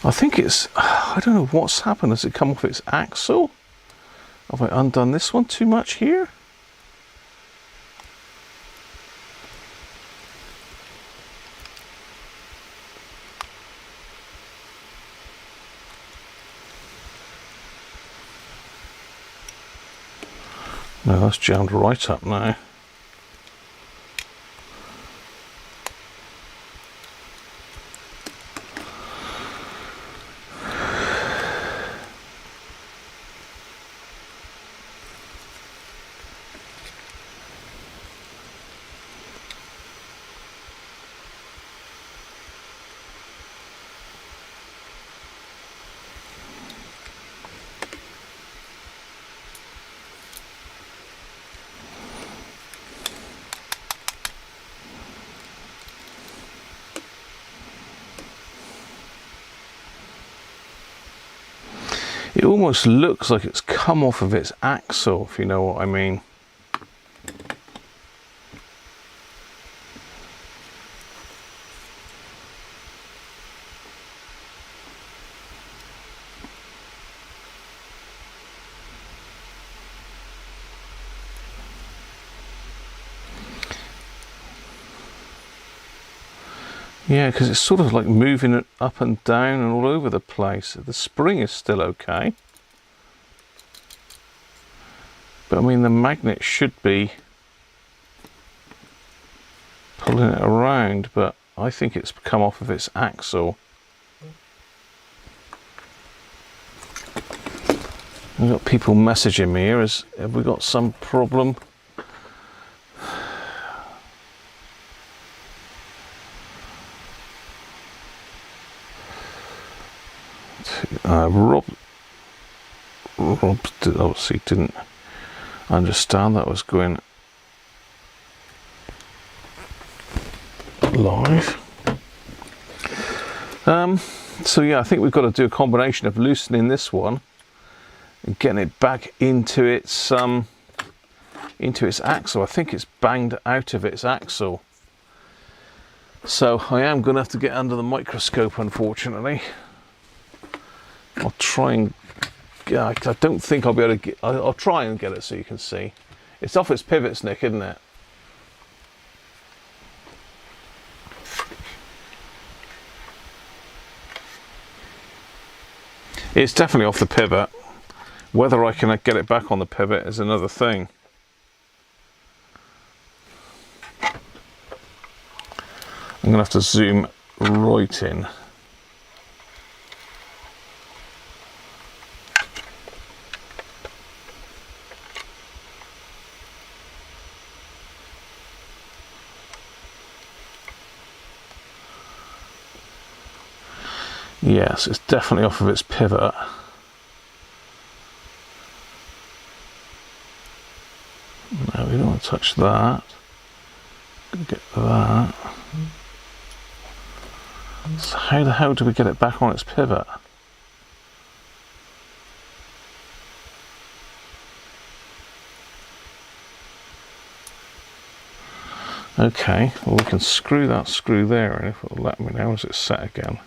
I think it's, I don't know what's happened. Has it come off its axle? Have I undone this one too much here? No, that's jammed right up now. It almost looks like it's come off of its axle, if you know what I mean. Yeah, because it's sort of like moving it up and down and all over the place. The spring is still okay. But I mean, the magnet should be pulling it around, but I think it's come off of its axle. I've got people messaging me here. Have we got some problem? Rob obviously didn't understand that was going live. So yeah, I think we've got to do a combination of loosening this one and getting it back into its axle. I think it's banged out of its axle. So I am going to have to get under the microscope, unfortunately. I'll try and, yeah, I don't think I'll be able to get, I'll try and get it so you can see. It's off its pivots, Nick, isn't it? It's definitely off the pivot. Whether I can get it back on the pivot is another thing. I'm going to have to zoom right in. Yes, it's definitely off of its pivot. No, we don't want to touch that. Get that. So how the hell do we get it back on its pivot? Okay, well we can screw that screw there, and if it'll let me now as it's set again.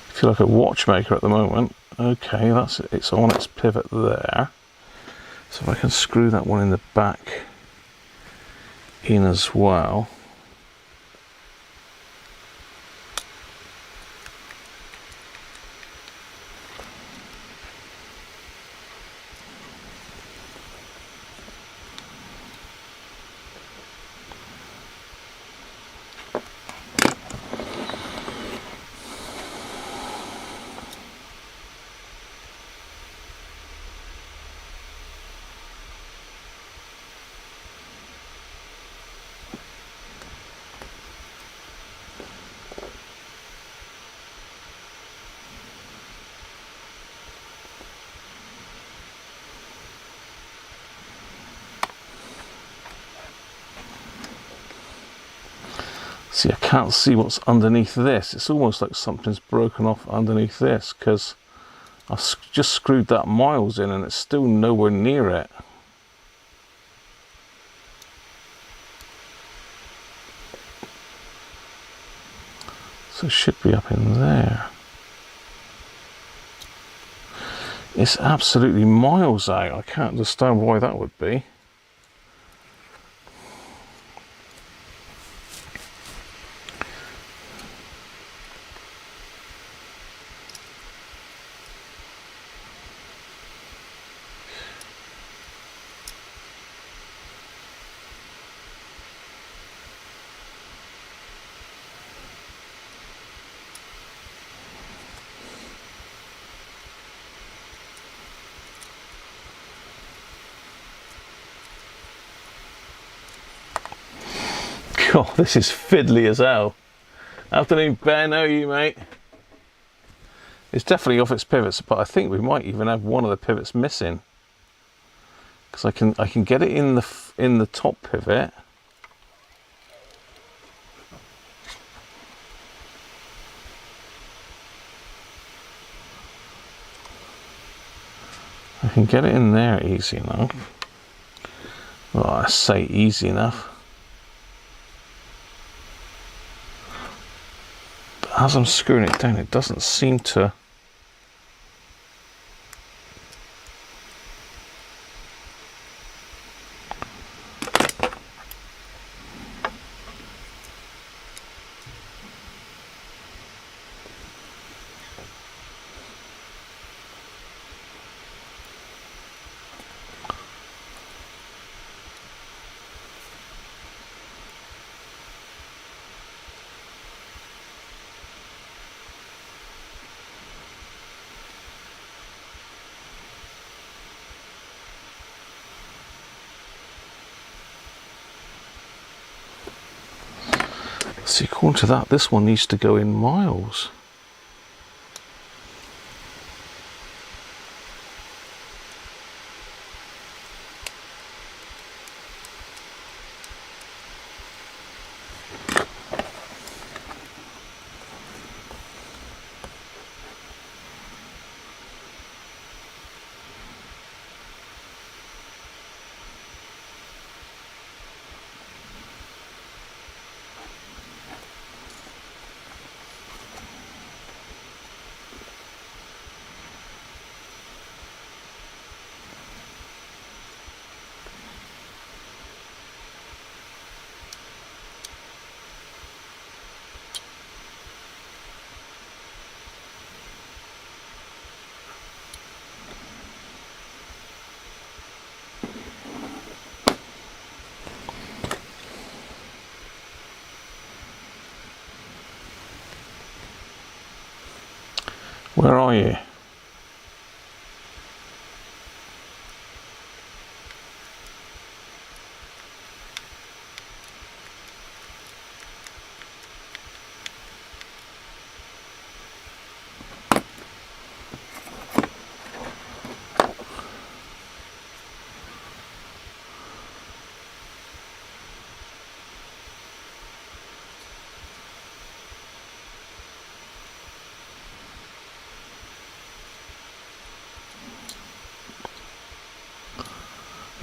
I feel like a watchmaker at the moment. Okay, that's it. It's on its pivot there. So if I can screw that one in the back in as well. See, I can't see what's underneath this. It's almost like something's broken off underneath this, because I've just screwed that miles in and it's still nowhere near it. So it should be up in there. It's absolutely miles out. I can't understand why that would be. God, this is fiddly as hell. Afternoon, Ben. How are you, mate? It's definitely off its pivots, but I think we might even have one of the pivots missing, because I can get it in the top pivot. I can get it in there easy enough. Well, I say easy enough. As I'm screwing it down, it doesn't seem to. See, according to that, this one needs to go in miles. Where are you?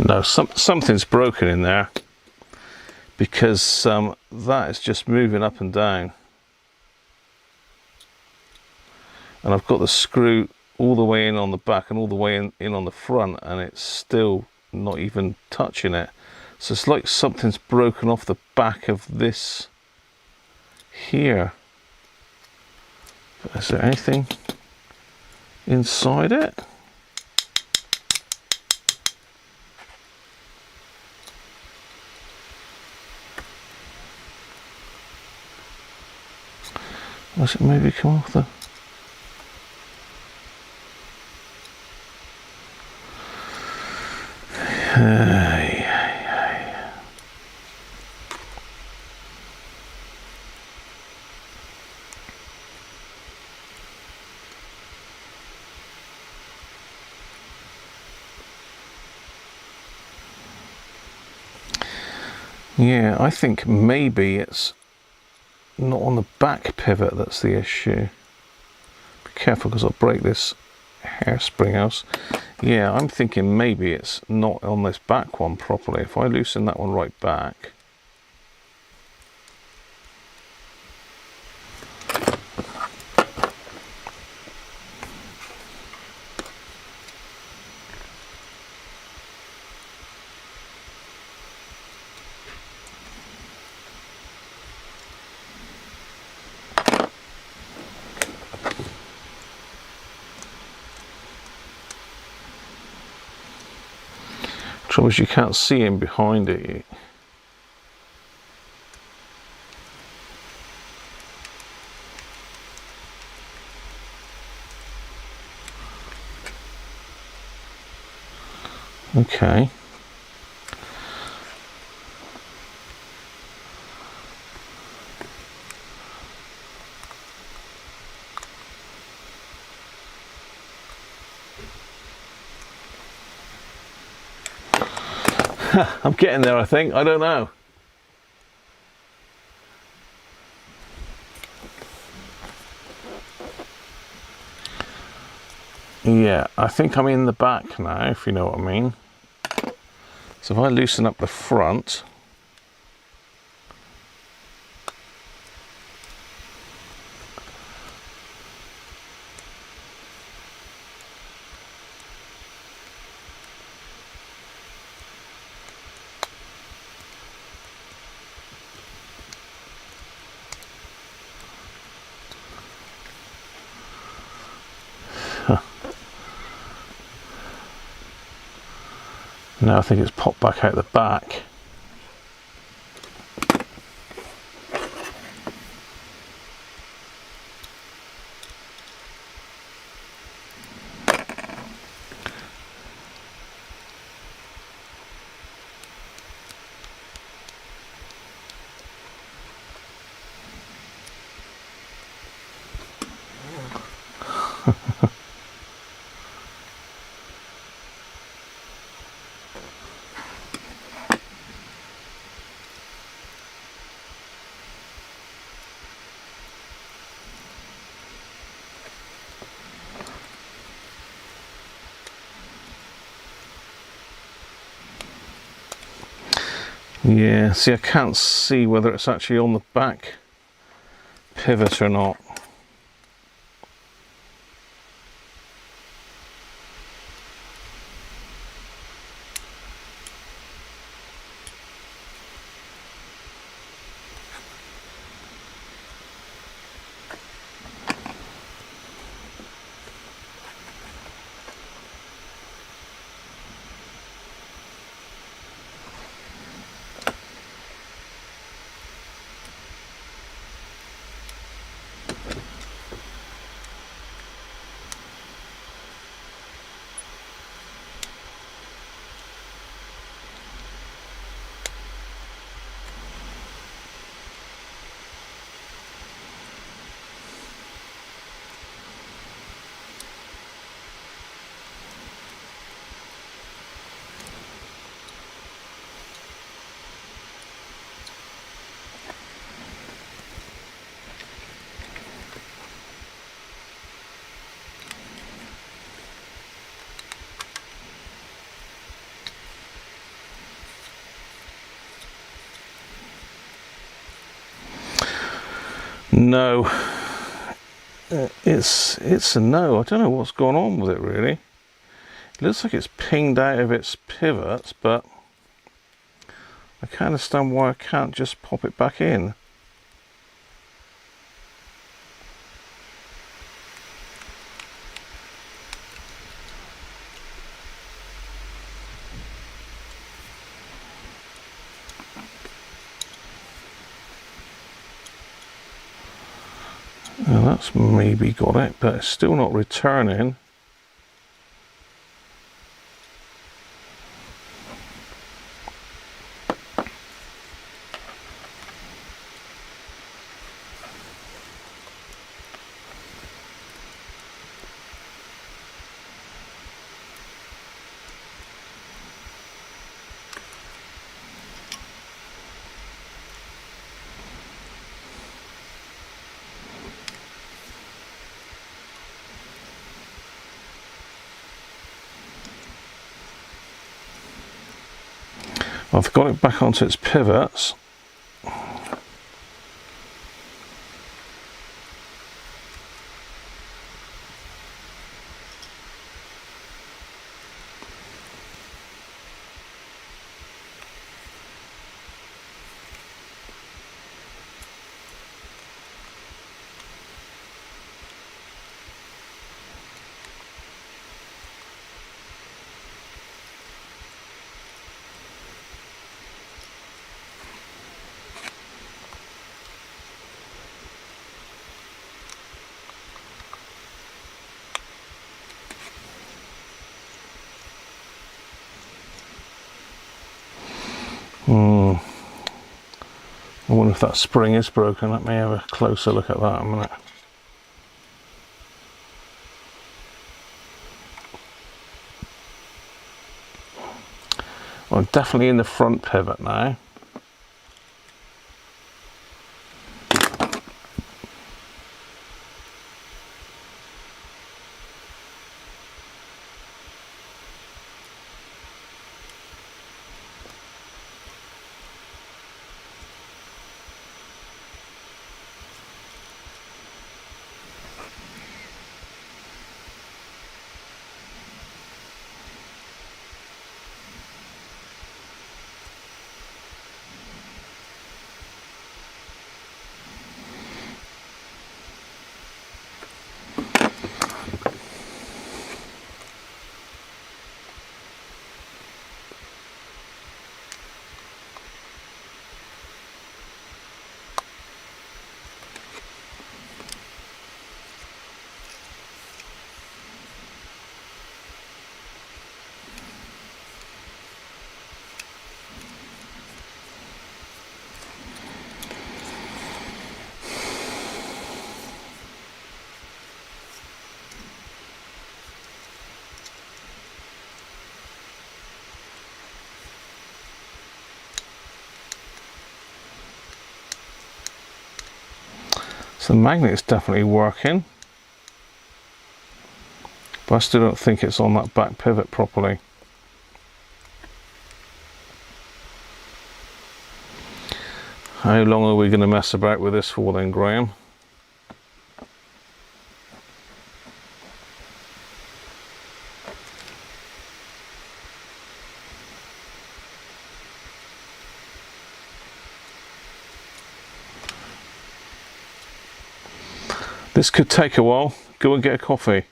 No, something's broken in there, because that is just moving up and down, and I've got the screw all the way in on the back and all the way in on the front, and it's still not even touching it. So it's like something's broken off the back of this here. Is there anything inside it? Was it maybe come off the... Yeah, I think maybe it's not on the back pivot that's the issue. Be careful, because I'll break this hairspring else. Yeah, I'm thinking maybe it's not on this back one properly. If I loosen that one right back. Trouble is you can't see him behind it. Okay. I'm getting there, I think. I don't know. Yeah, I think I'm in the back now, if you know what I mean. So if I loosen up the front, now I think it's popped back out the back. Yeah, see, I can't see whether it's actually on the back pivot or not. No, it's a no. I don't know what's going on with it really. It looks like it's pinged out of its pivots, but I can't understand why I can't just pop it back in. Well, that's maybe got it, but it's still not returning. I've got it back onto its pivots. I wonder if that spring is broken. Let me have a closer look at that in a minute. Well, definitely in the front pivot now. So the magnet's definitely working, but I still don't think it's on that back pivot properly. How long are we going to mess about with this for then, Graham? This could take a while. Go and get a coffee.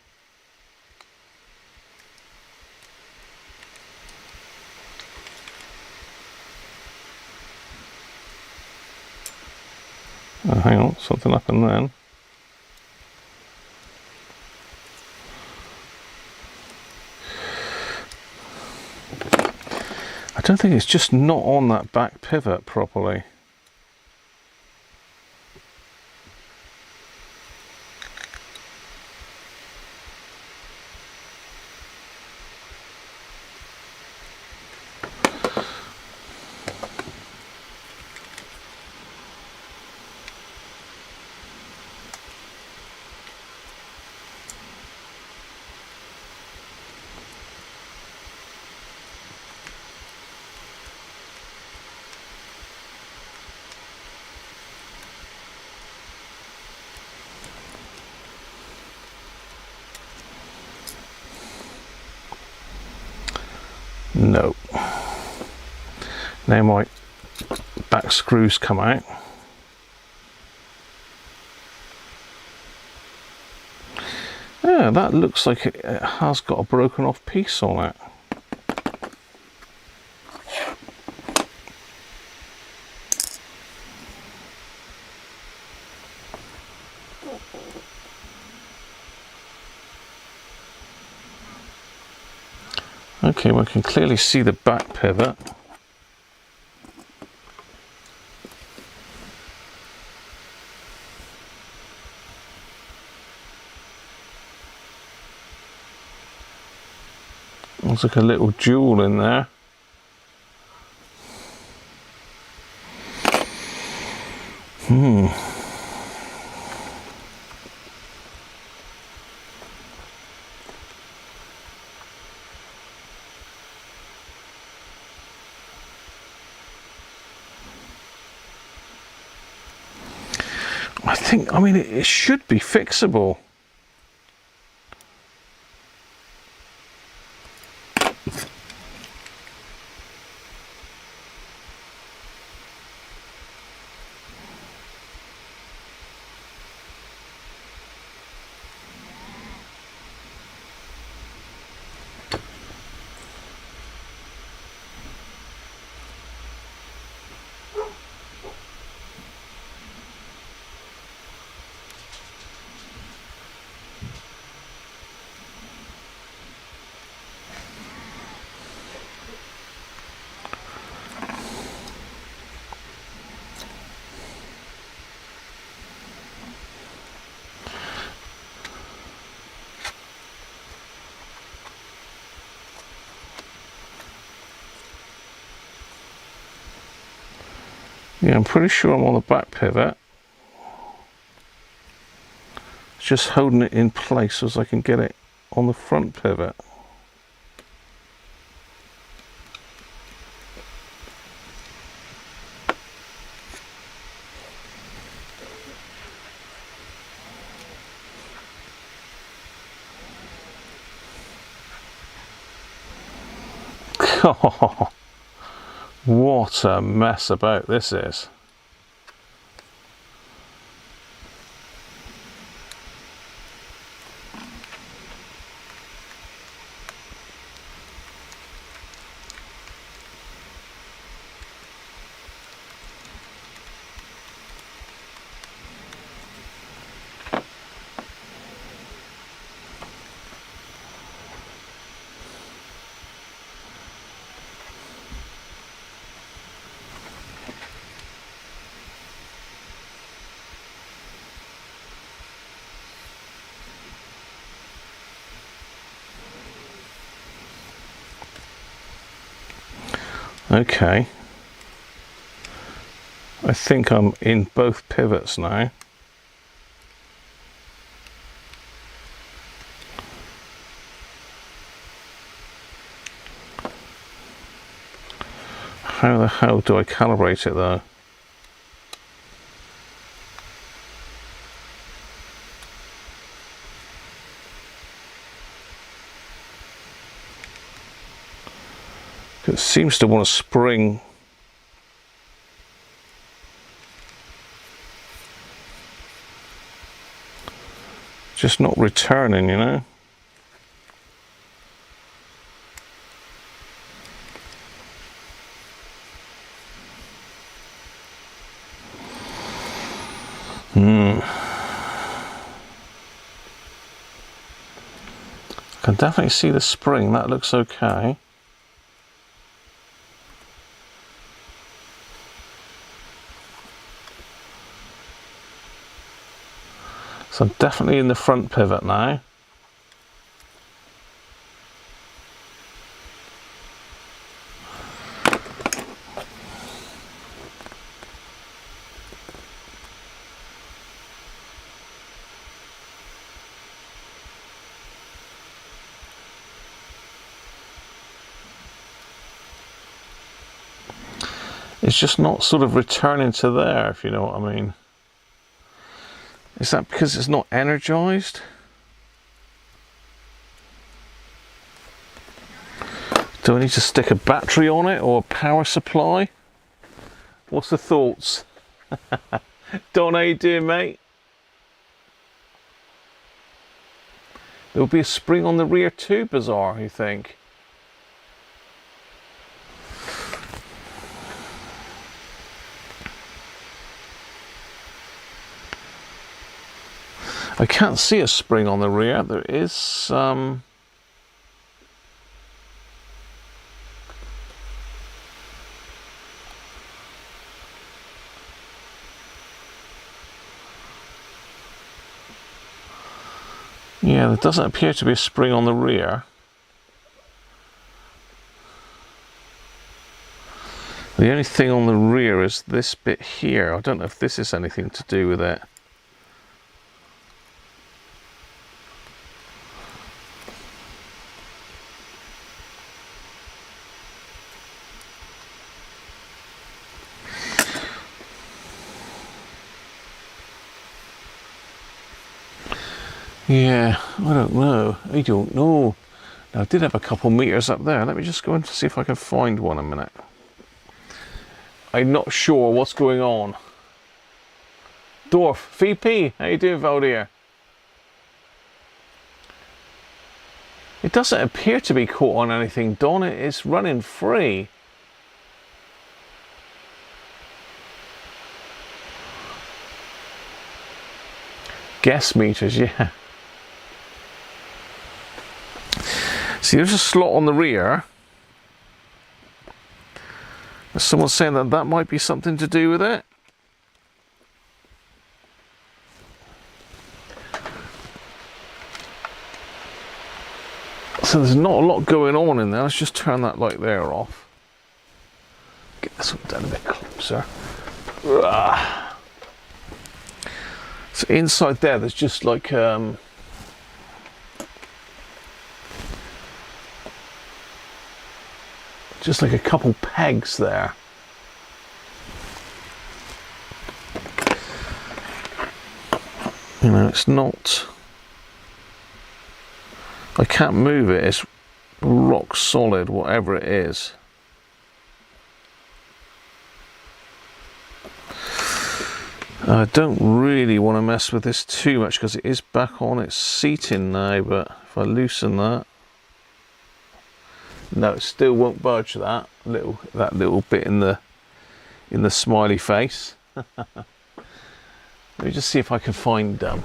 Oh, hang on, something happened then. I don't think it's just not on that back pivot properly. No. Now my back screws come out. Yeah, that looks like it has got a broken off piece on it. Okay, we can clearly see the back pivot. Looks like a little jewel in there. I mean, it should be fixable. Yeah, I'm pretty sure I'm on the back pivot. Just holding it in place so as I can get it on the front pivot. What a mess about this is. Okay, I think I'm in both pivots now. How the hell do I calibrate it though? It seems to want to spring. Just not returning, you know? I can definitely see the spring, that looks okay. So I'm definitely in the front pivot now. It's just not sort of returning to there, if you know what I mean. Is that because it's not energized? Do I need to stick a battery on it or a power supply? What's the thoughts? Don, how you doing, mate? There'll be a spring on the rear too, bizarre, you think? I can't see a spring on the rear. There is some... Yeah, there doesn't appear to be a spring on the rear. The only thing on the rear is this bit here. I don't know if this is anything to do with it. Yeah, I don't know. I don't know. Now, I did have a couple meters up there. Let me just go and see if I can find one a minute. I'm not sure what's going on. Dorf, VP, how you doing, Valdir? It doesn't appear to be caught on anything, Don. It's running free. Guess meters, yeah. See, there's a slot on the rear. Someone's saying that that might be something to do with it. So there's not a lot going on in there. Let's just turn that light there off. Get this one down a bit closer. So inside there, there's just like a couple pegs there. You know, it's not, I can't move it, it's rock solid, whatever it is. I don't really want to mess with this too much because it is back on its seating now, but if I loosen that, no, it still won't budge. That little bit in the smiley face. Let me just see if I can find I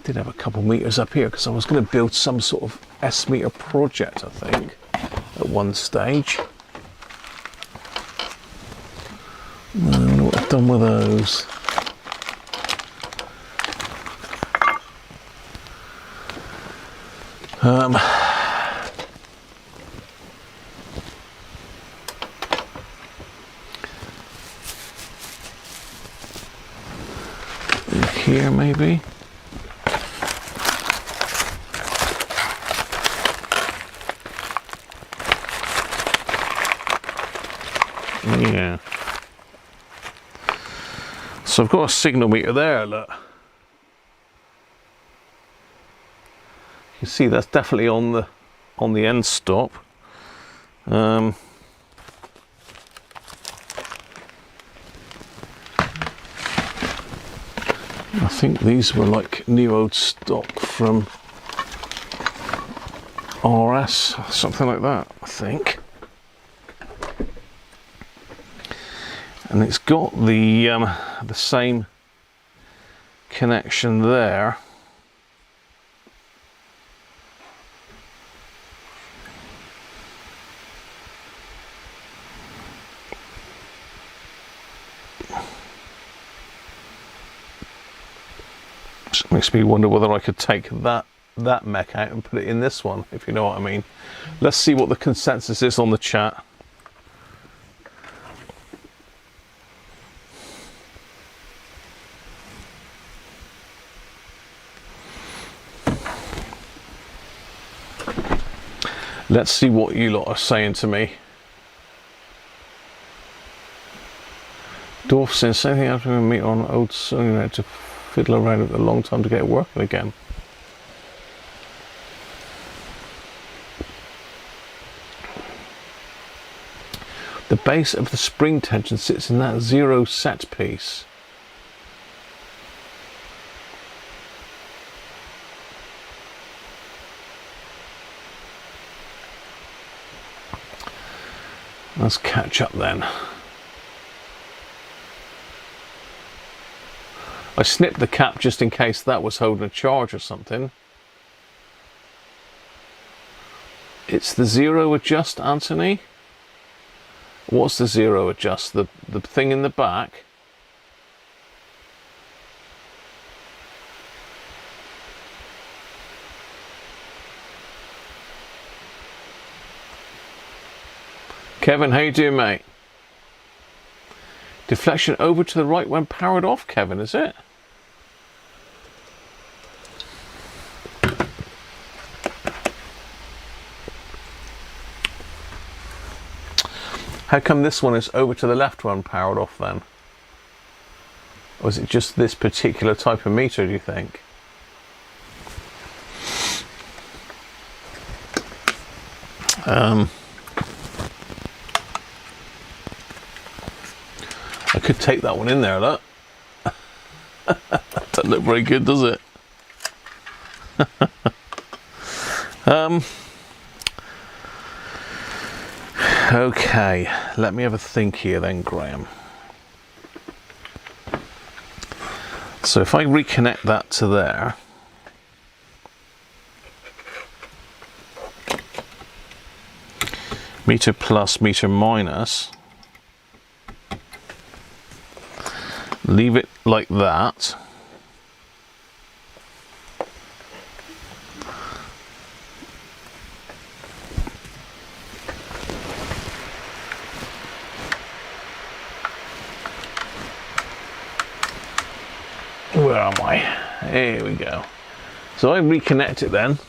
did have a couple meters up here because I was going to build some sort of S-meter project, I think, at one stage. I don't know what I've done with those. Here maybe. Yeah. So I've got a signal meter there, look. You can see that's definitely on the end stop. I think these were like new old stock from RS, something like that, I think. And it's got the same connection there. Which makes me wonder whether I could take that mech out and put it in this one, if you know what I mean. Let's see what the consensus is on the chat. Let's see what you lot are saying to me. Dorf says, same thing after we meet on old song, you had to fiddle around with it a long time to get it working again. The base of the spring tension sits in that 0 set piece. Let's catch up then. I snipped the cap just in case that was holding a charge or something. It's the 0 adjust, Anthony? What's the 0 adjust? The thing in the back? Kevin, how you doing, mate? Deflection over to the right when powered off, Kevin, is it? How come this one is over to the left when powered off then? Or is it just this particular type of meter, do you think? I could take that one in there, look. Doesn't look very good, does it? Okay, let me have a think here then, Graham. So if I reconnect that to there, meter plus, meter minus, leave it like that. Where am I? Here we go. So I reconnect it then.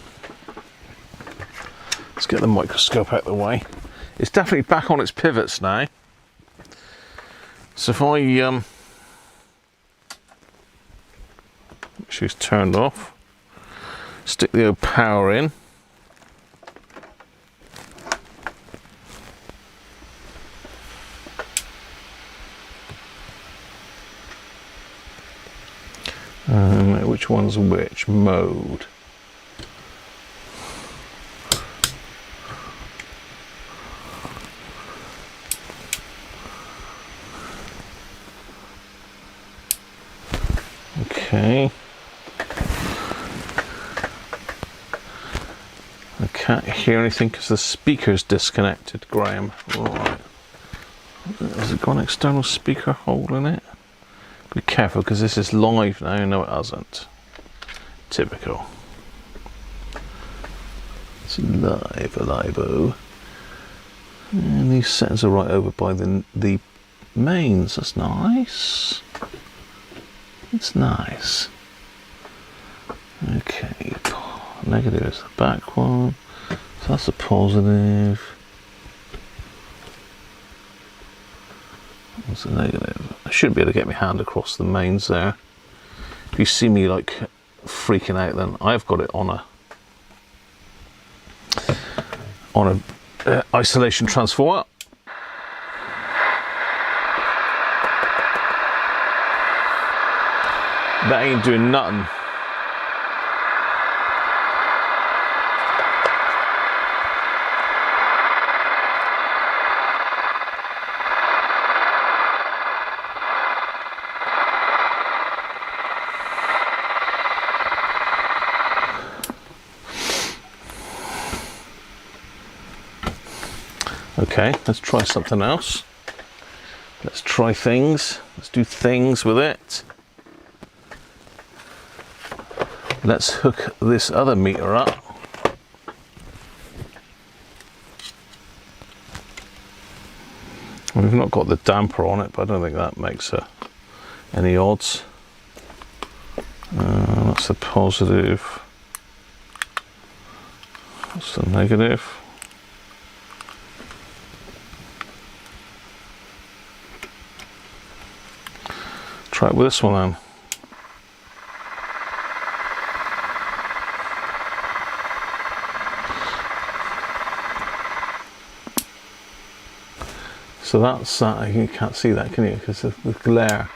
Let's get the microscope out of the way. It's definitely back on its pivots now. So if I make sure it's turned off, stick the old power in. Which one's which mode? Okay. I can't hear anything because the speaker's disconnected, Graham. Right. Has it got an external speaker hole in it? Be careful because this is live now. No, it hasn't. Typical. It's live-o. And these settings are right over by the mains. That's nice. It's nice. Okay. Negative is the back one. So that's a positive. What's the negative? I should be able to get my hand across the mains there. If you see me like freaking out, then I've got it on a isolation transformer. That ain't doing nothing. Okay, let's try something else. Let's try things. Let's do things with it. Let's hook this other meter up. We've not got the damper on it, but I don't think that makes any odds. That's the positive. That's the negative. Try it with this one then. So that's that. You can't see that, can you? Because of the glare.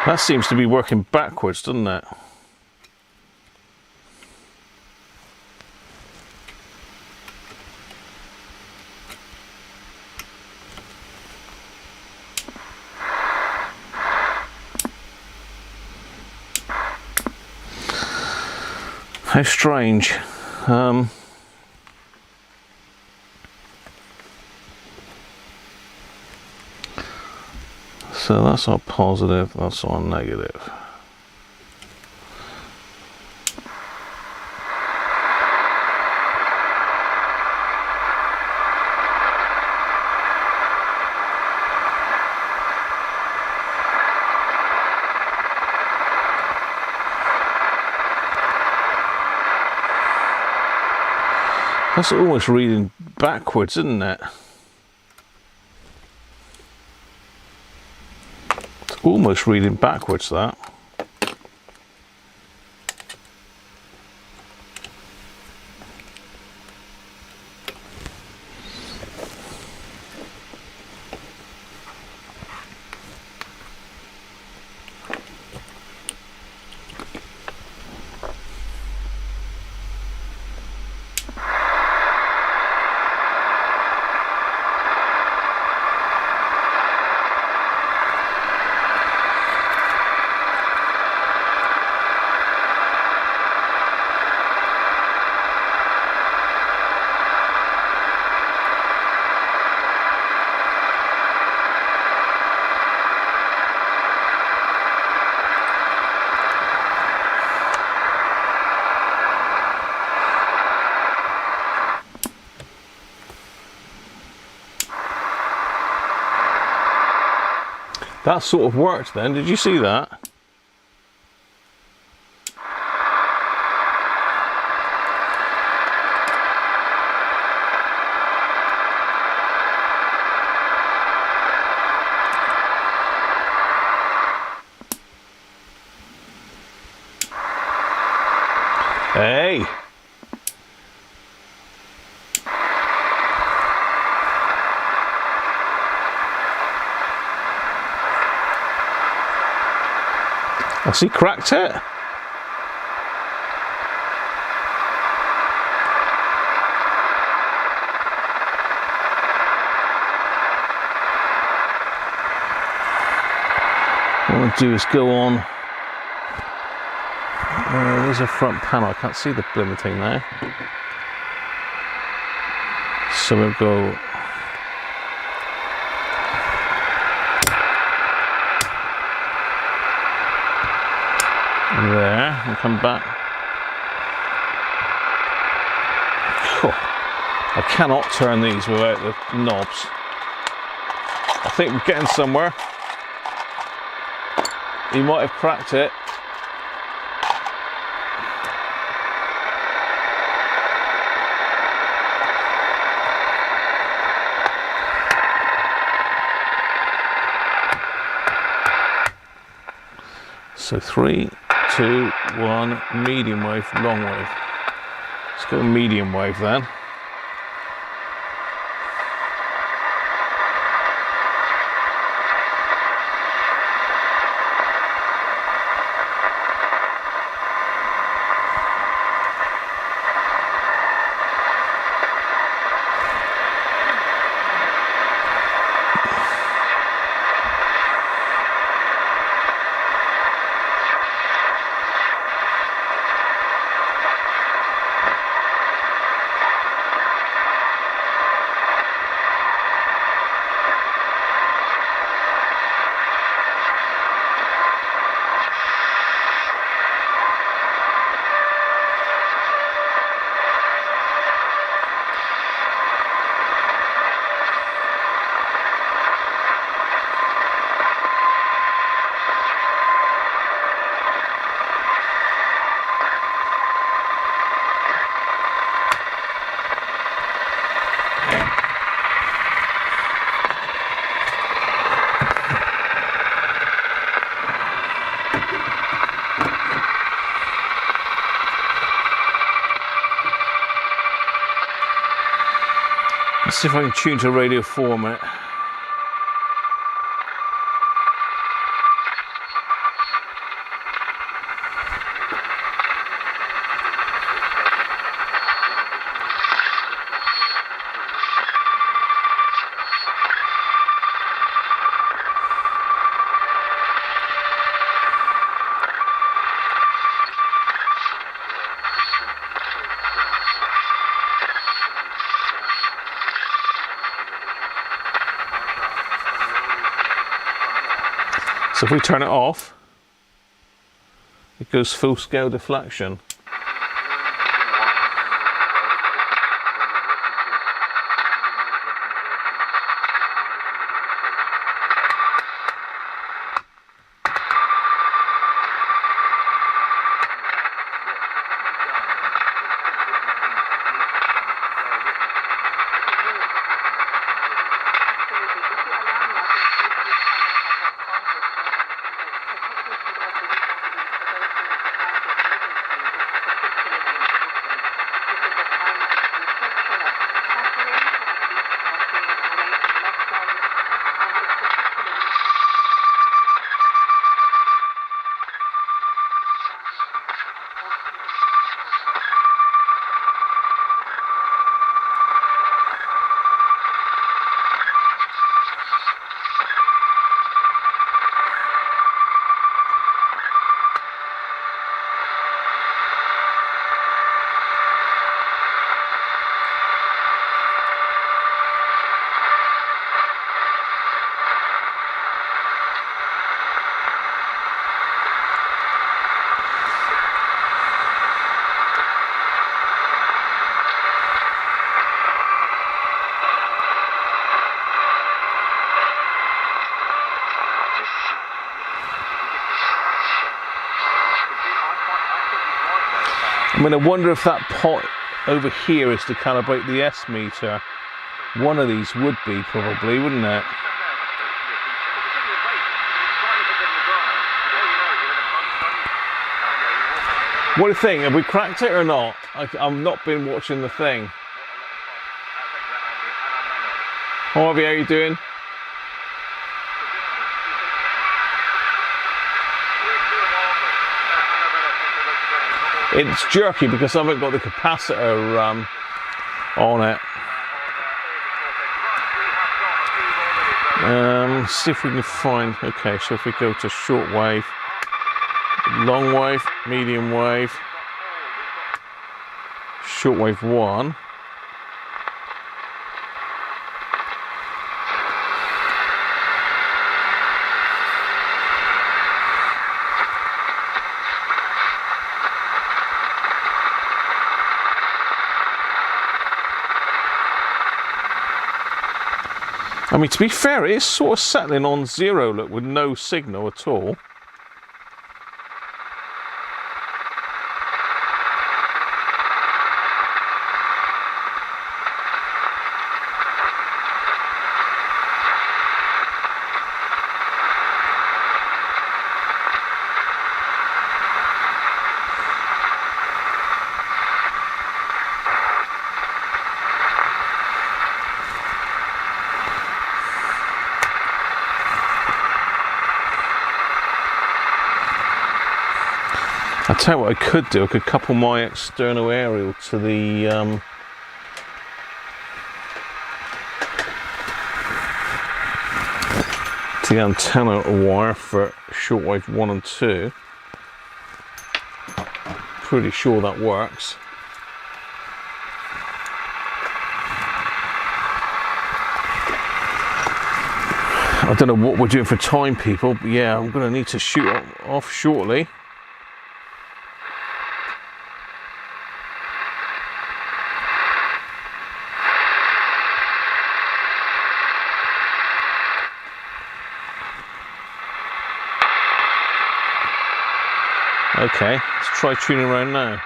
That seems to be working backwards, doesn't it? How strange. So that's our positive, that's our negative. That's almost reading backwards, isn't it? It's almost reading backwards, that. That sort of worked then, did you see that? Hey! Has he cracked it? What I'm going to do is go on. There's a front panel. I can't see the blimmin' thing now. So we'll go. There, and come back. Cool. I cannot turn these without the knobs. I think we're getting somewhere. He might have cracked it. So 3, 2, 1, medium wave, long wave. Let's go medium wave then. Let's see if I can tune to radio format. So if we turn it off, it goes full scale deflection. I mean, I wonder if that pot over here is to calibrate the S meter. One of these would be, probably, wouldn't it? What do you think? Have we cracked it or not? I've not been watching the thing. Harvey, how you doing? It's jerky because I haven't got the capacitor on it. See if we can find. Okay, so if we go to short wave, long wave, medium wave, short wave 1. I mean, to be fair, it is sort of settling on 0, look, with no signal at all. I'll tell you what I could do. I could couple my external aerial to the antenna wire for shortwave 1 and 2. Pretty sure that works. I don't know what we're doing for time, people, but yeah, I'm going to need to shoot off shortly. Okay, let's try tuning around now.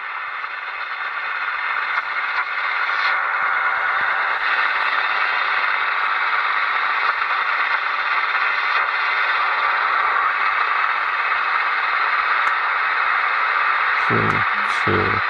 3, 2.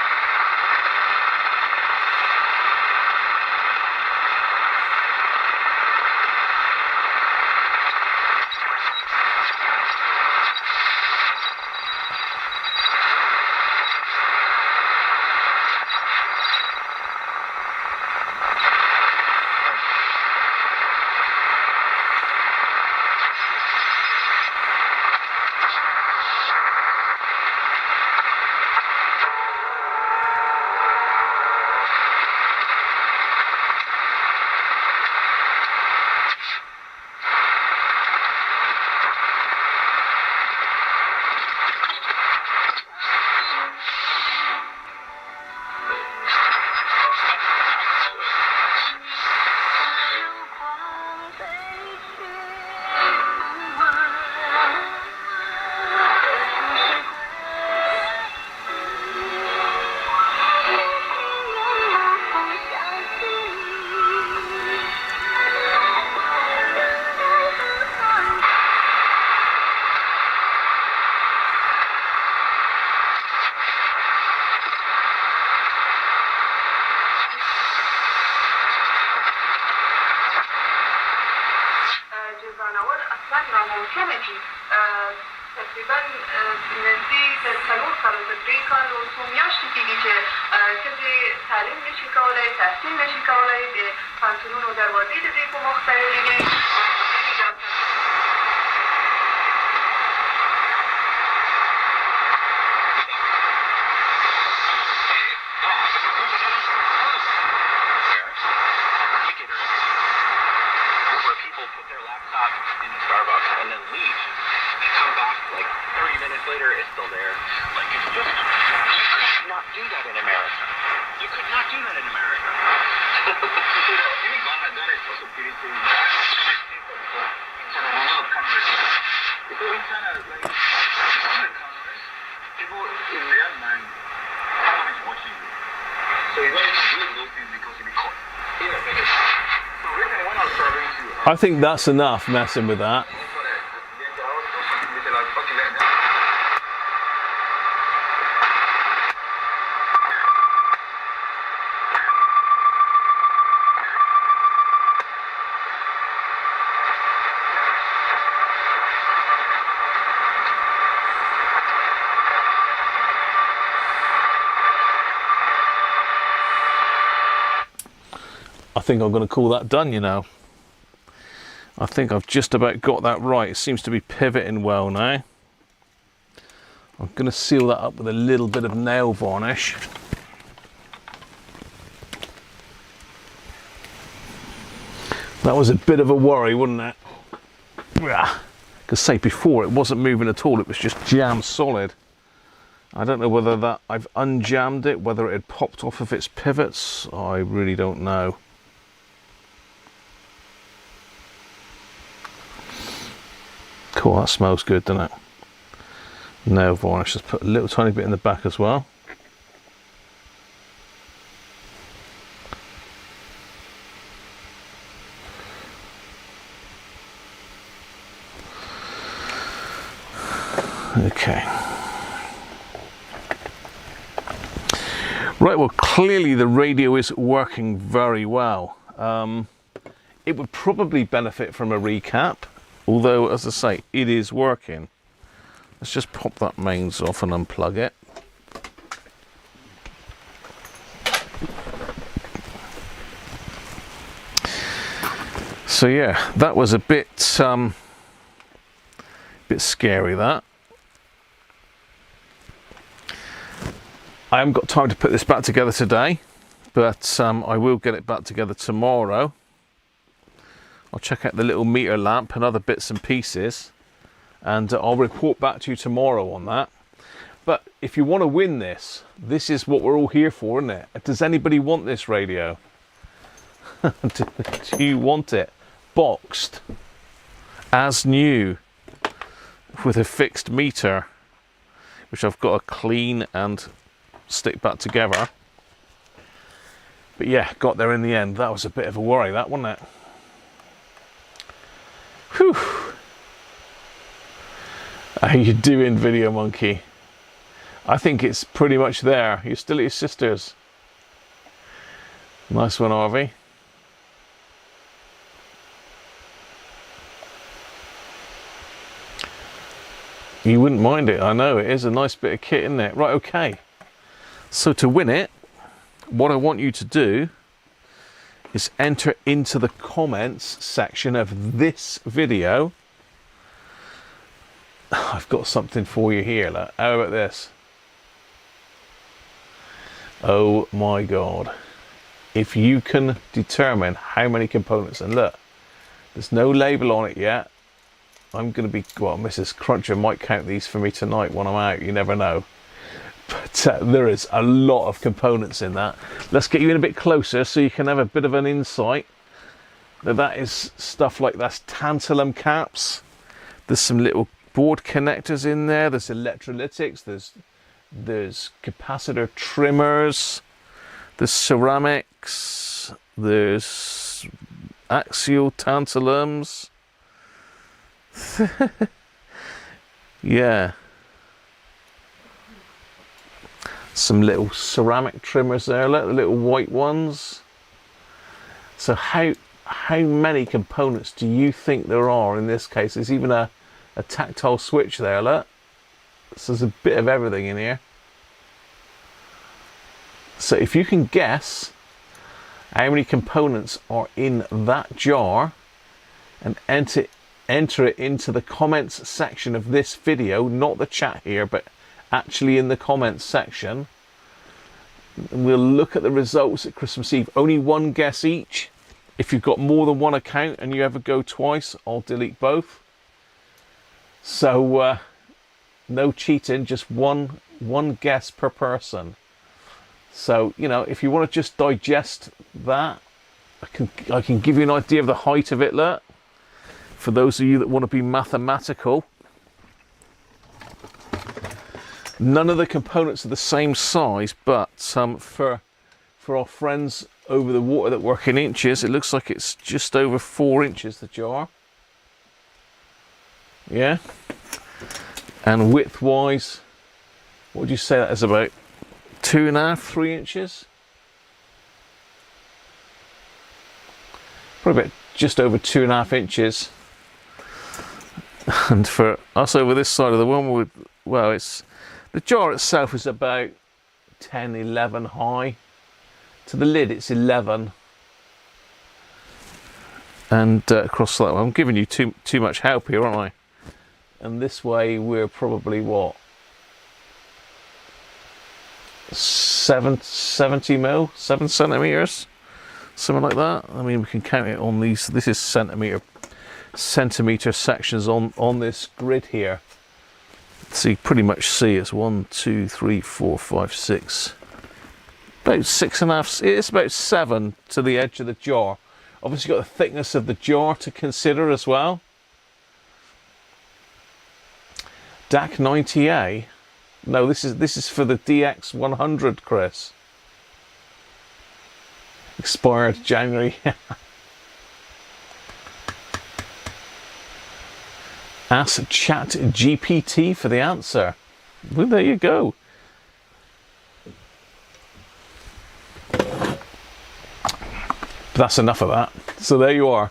تقریبا نزدیک څلور کالو تر درې کالو څو میاشتې کېږي چې ښځې تعلیم نشي کولی، تحصیل نشي کولی، د پوهنتونونو دروازې د دوی په مخ تړلې وي. Later, it's still there. Like, it's just, you could not do that in America. You could not do that in America. Even Bangladesh is also pretty cool. People in Myanmar, someone is watching you. So you don't even do those things because you'll be caught. So recently when I was traveling to... I think that's enough messing with that. I think I'm going to call that done, you know. I think I've just about got that right. It seems to be pivoting well now. I'm going to seal that up with a little bit of nail varnish. That was a bit of a worry, wasn't it? Because say before it wasn't moving at all, it was just jammed solid. I don't know whether that I've unjammed it, whether it had popped off of its pivots. I really don't know. Cool, that smells good, doesn't it? Nail varnish, just put a little tiny bit in the back as well. Okay. Right, well, clearly the radio is working very well. It would probably benefit from a recap, although, as I say, it is working. Let's just pop that mains off and unplug it. So yeah, that was a bit scary, that. I haven't got time to put this back together today, but I will get it back together tomorrow. I'll check out the little meter lamp and other bits and pieces, and I'll report back to you tomorrow on that. But if you want to win this, this is what we're all here for, isn't it? Does anybody want this radio? Do you want it boxed as new with a fixed meter, which I've got to clean and stick back together? But yeah, got there in the end. That was a bit of a worry, that, wasn't it? Whew. How you doing, Video Monkey? I think it's pretty much there. You're still at your sister's. Nice one, Harvey. You wouldn't mind it, I know. It is a nice bit of kit, isn't it? Right, okay. So to win it, what I want you to do is enter into the comments section of this video. I've got something for you here. Look. How about this? Oh my God. If you can determine how many components, and look, there's no label on it yet. I'm going to be, well, Mrs. Cruncher might count these for me tonight when I'm out. You never know. But there is a lot of components in that. Let's get you in a bit closer so you can have a bit of an insight. That is stuff like that's tantalum caps. There's some little board connectors in there. There's electrolytics. There's capacitor trimmers. There's ceramics. There's axial tantalums. Yeah. Some little ceramic trimmers there, look, the little white ones. So how many components do you think there are in this case? There's even a tactile switch there, look. So there's a bit of everything in here. So if you can guess how many components are in that jar and enter it into the comments section of this video, not the chat here, but actually in the comments section, and we'll look at the results at Christmas Eve. Only one guess each. If you've got more than one account and you ever go twice, I'll delete both. So no cheating, just one guess per person. So, you know, if you want to just digest that, I can give you an idea of the height of it, look. For those of you that want to be mathematical. None of the components are the same size, but for our friends over the water that work in inches, it looks like it's just over 4 inches, the jar. Yeah. And width wise, what would you say that is, about 2.5, 3 inches? Probably about just over 2.5 inches. And for us over this side of the one, well, the jar itself is about 10, 11 high. To the lid, it's 11. And across that way, I'm giving you too much help here, aren't I? And this way, we're probably what? 70 mil, 7 centimeters, something like that. I mean, we can count it on these. This is centimeter sections on this grid here. So you pretty much see it's 1, 2, 3, 4, 5, 6, about 6.5. It's about 7 to the edge of the jar. Obviously, you've got the thickness of the jar to consider as well. DAC-90A. No, this is for the DX-100, Chris. Expired January. Ask ChatGPT for the answer. Well, there you go. But that's enough of that. So there you are.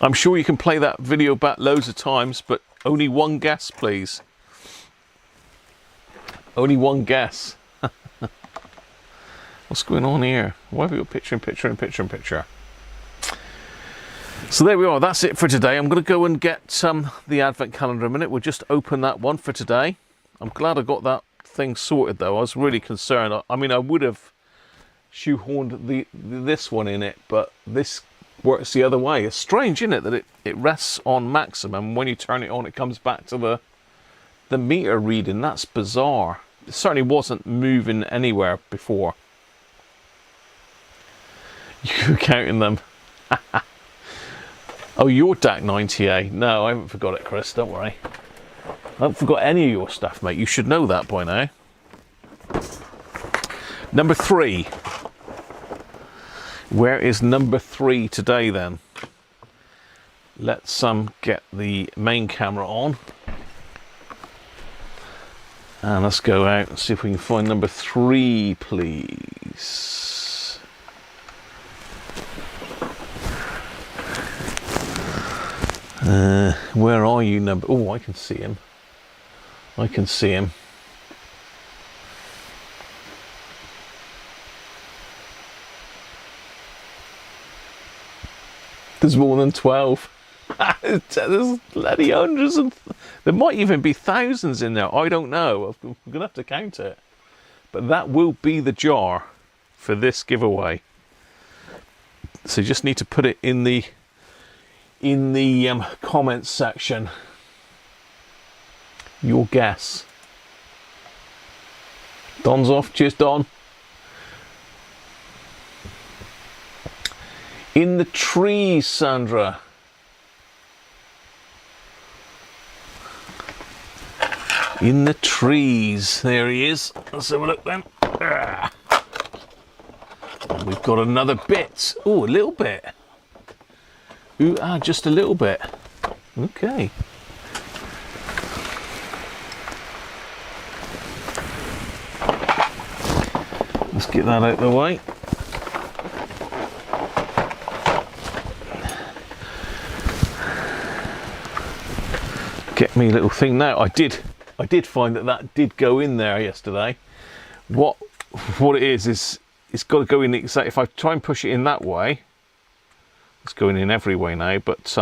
I'm sure you can play that video back loads of times, but only one guess, please. Only one guess. What's going on here? Why have we got picture and picture and picture and picture? So there we are. That's it for today. I'm going to go and get the advent calendar a minute. We'll just open that one for today. I'm glad I got that thing sorted, though. I was really concerned. I mean, I would have shoehorned this one in it, but this works the other way. It's strange, isn't it, that it rests on maximum. When you turn it on, it comes back to the meter reading. That's bizarre. It certainly wasn't moving anywhere before. You were counting them. Oh, your DAC-90A. No, I haven't forgot it, Chris. Don't worry. I haven't forgot any of your stuff, mate. You should know that by now. Number 3. Where is number 3 today, then? Let's get the main camera on. And let's go out and see if we can find number 3, please. Where are you, number? Oh, I can see him. I can see him. There's more than 12. There's bloody hundreds, and there might even be thousands in there. I don't know. I'm gonna have to count it. But that will be the jar for this giveaway. So you just need to put it in the comments section. Your guess. Don's off. Cheers, Don. In the trees, Sandra. In the trees. There he is. Let's have a look then. We've got another bit. Oh, a little bit. Ooh, just a little bit. Okay. Let's get that out of the way. Get me a little thing now. I did find that did go in there yesterday. What it is it's got to go in exactly. If I try and push it in that way, it's going in every way now, but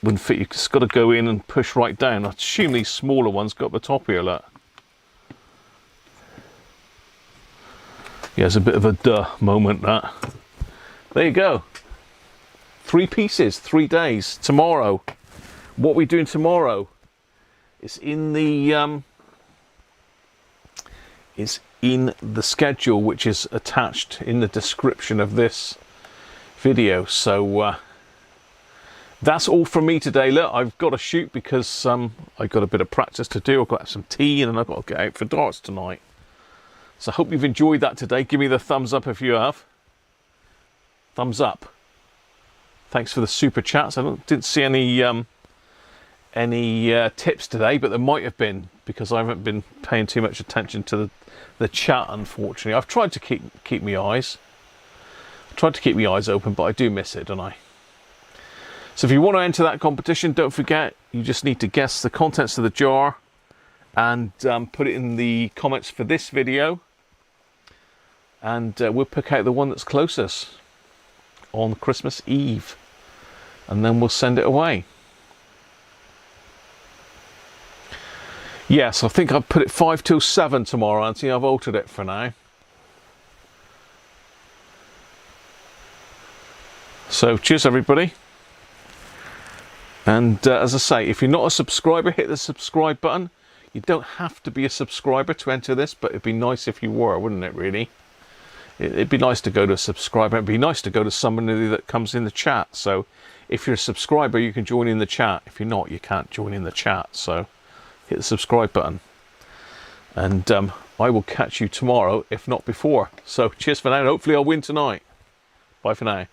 wouldn't fit. You've just got to go in and push right down. I assume these smaller ones got the top here, look. Yeah, it's a bit of a duh moment, that. There you go. 3 pieces, 3 days. Tomorrow. What are we doing tomorrow? It's in the schedule, which is attached in the description of this video. So that's all from me today. Look, I've got to shoot because I've got a bit of practice to do. I've got to have some tea and I've got to get out for darts tonight. So I hope you've enjoyed that today. Give me the thumbs up if you have. Thumbs up. Thanks for the super chats. I didn't see any tips today, but there might have been, because I haven't been paying too much attention to the chat, unfortunately. I've tried to keep my eyes. I tried to keep my eyes open, but I do miss it, don't I? So if you want to enter that competition, don't forget, you just need to guess the contents of the jar and put it in the comments for this video, and we'll pick out the one that's closest on Christmas Eve, and then we'll send it away. Yes, I think I'll put it 5 till 7 tomorrow, Auntie. I've altered it for now. So, cheers everybody. And as I say, if you're not a subscriber, hit the subscribe button. You don't have to be a subscriber to enter this, but it'd be nice if you were, wouldn't it, really? It'd be nice to go to a subscriber. It'd be nice to go to somebody that comes in the chat. So, if you're a subscriber, you can join in the chat. If you're not, you can't join in the chat. So, hit the subscribe button, and I will catch you tomorrow, if not before. So cheers for now, and hopefully I'll win tonight. Bye for now.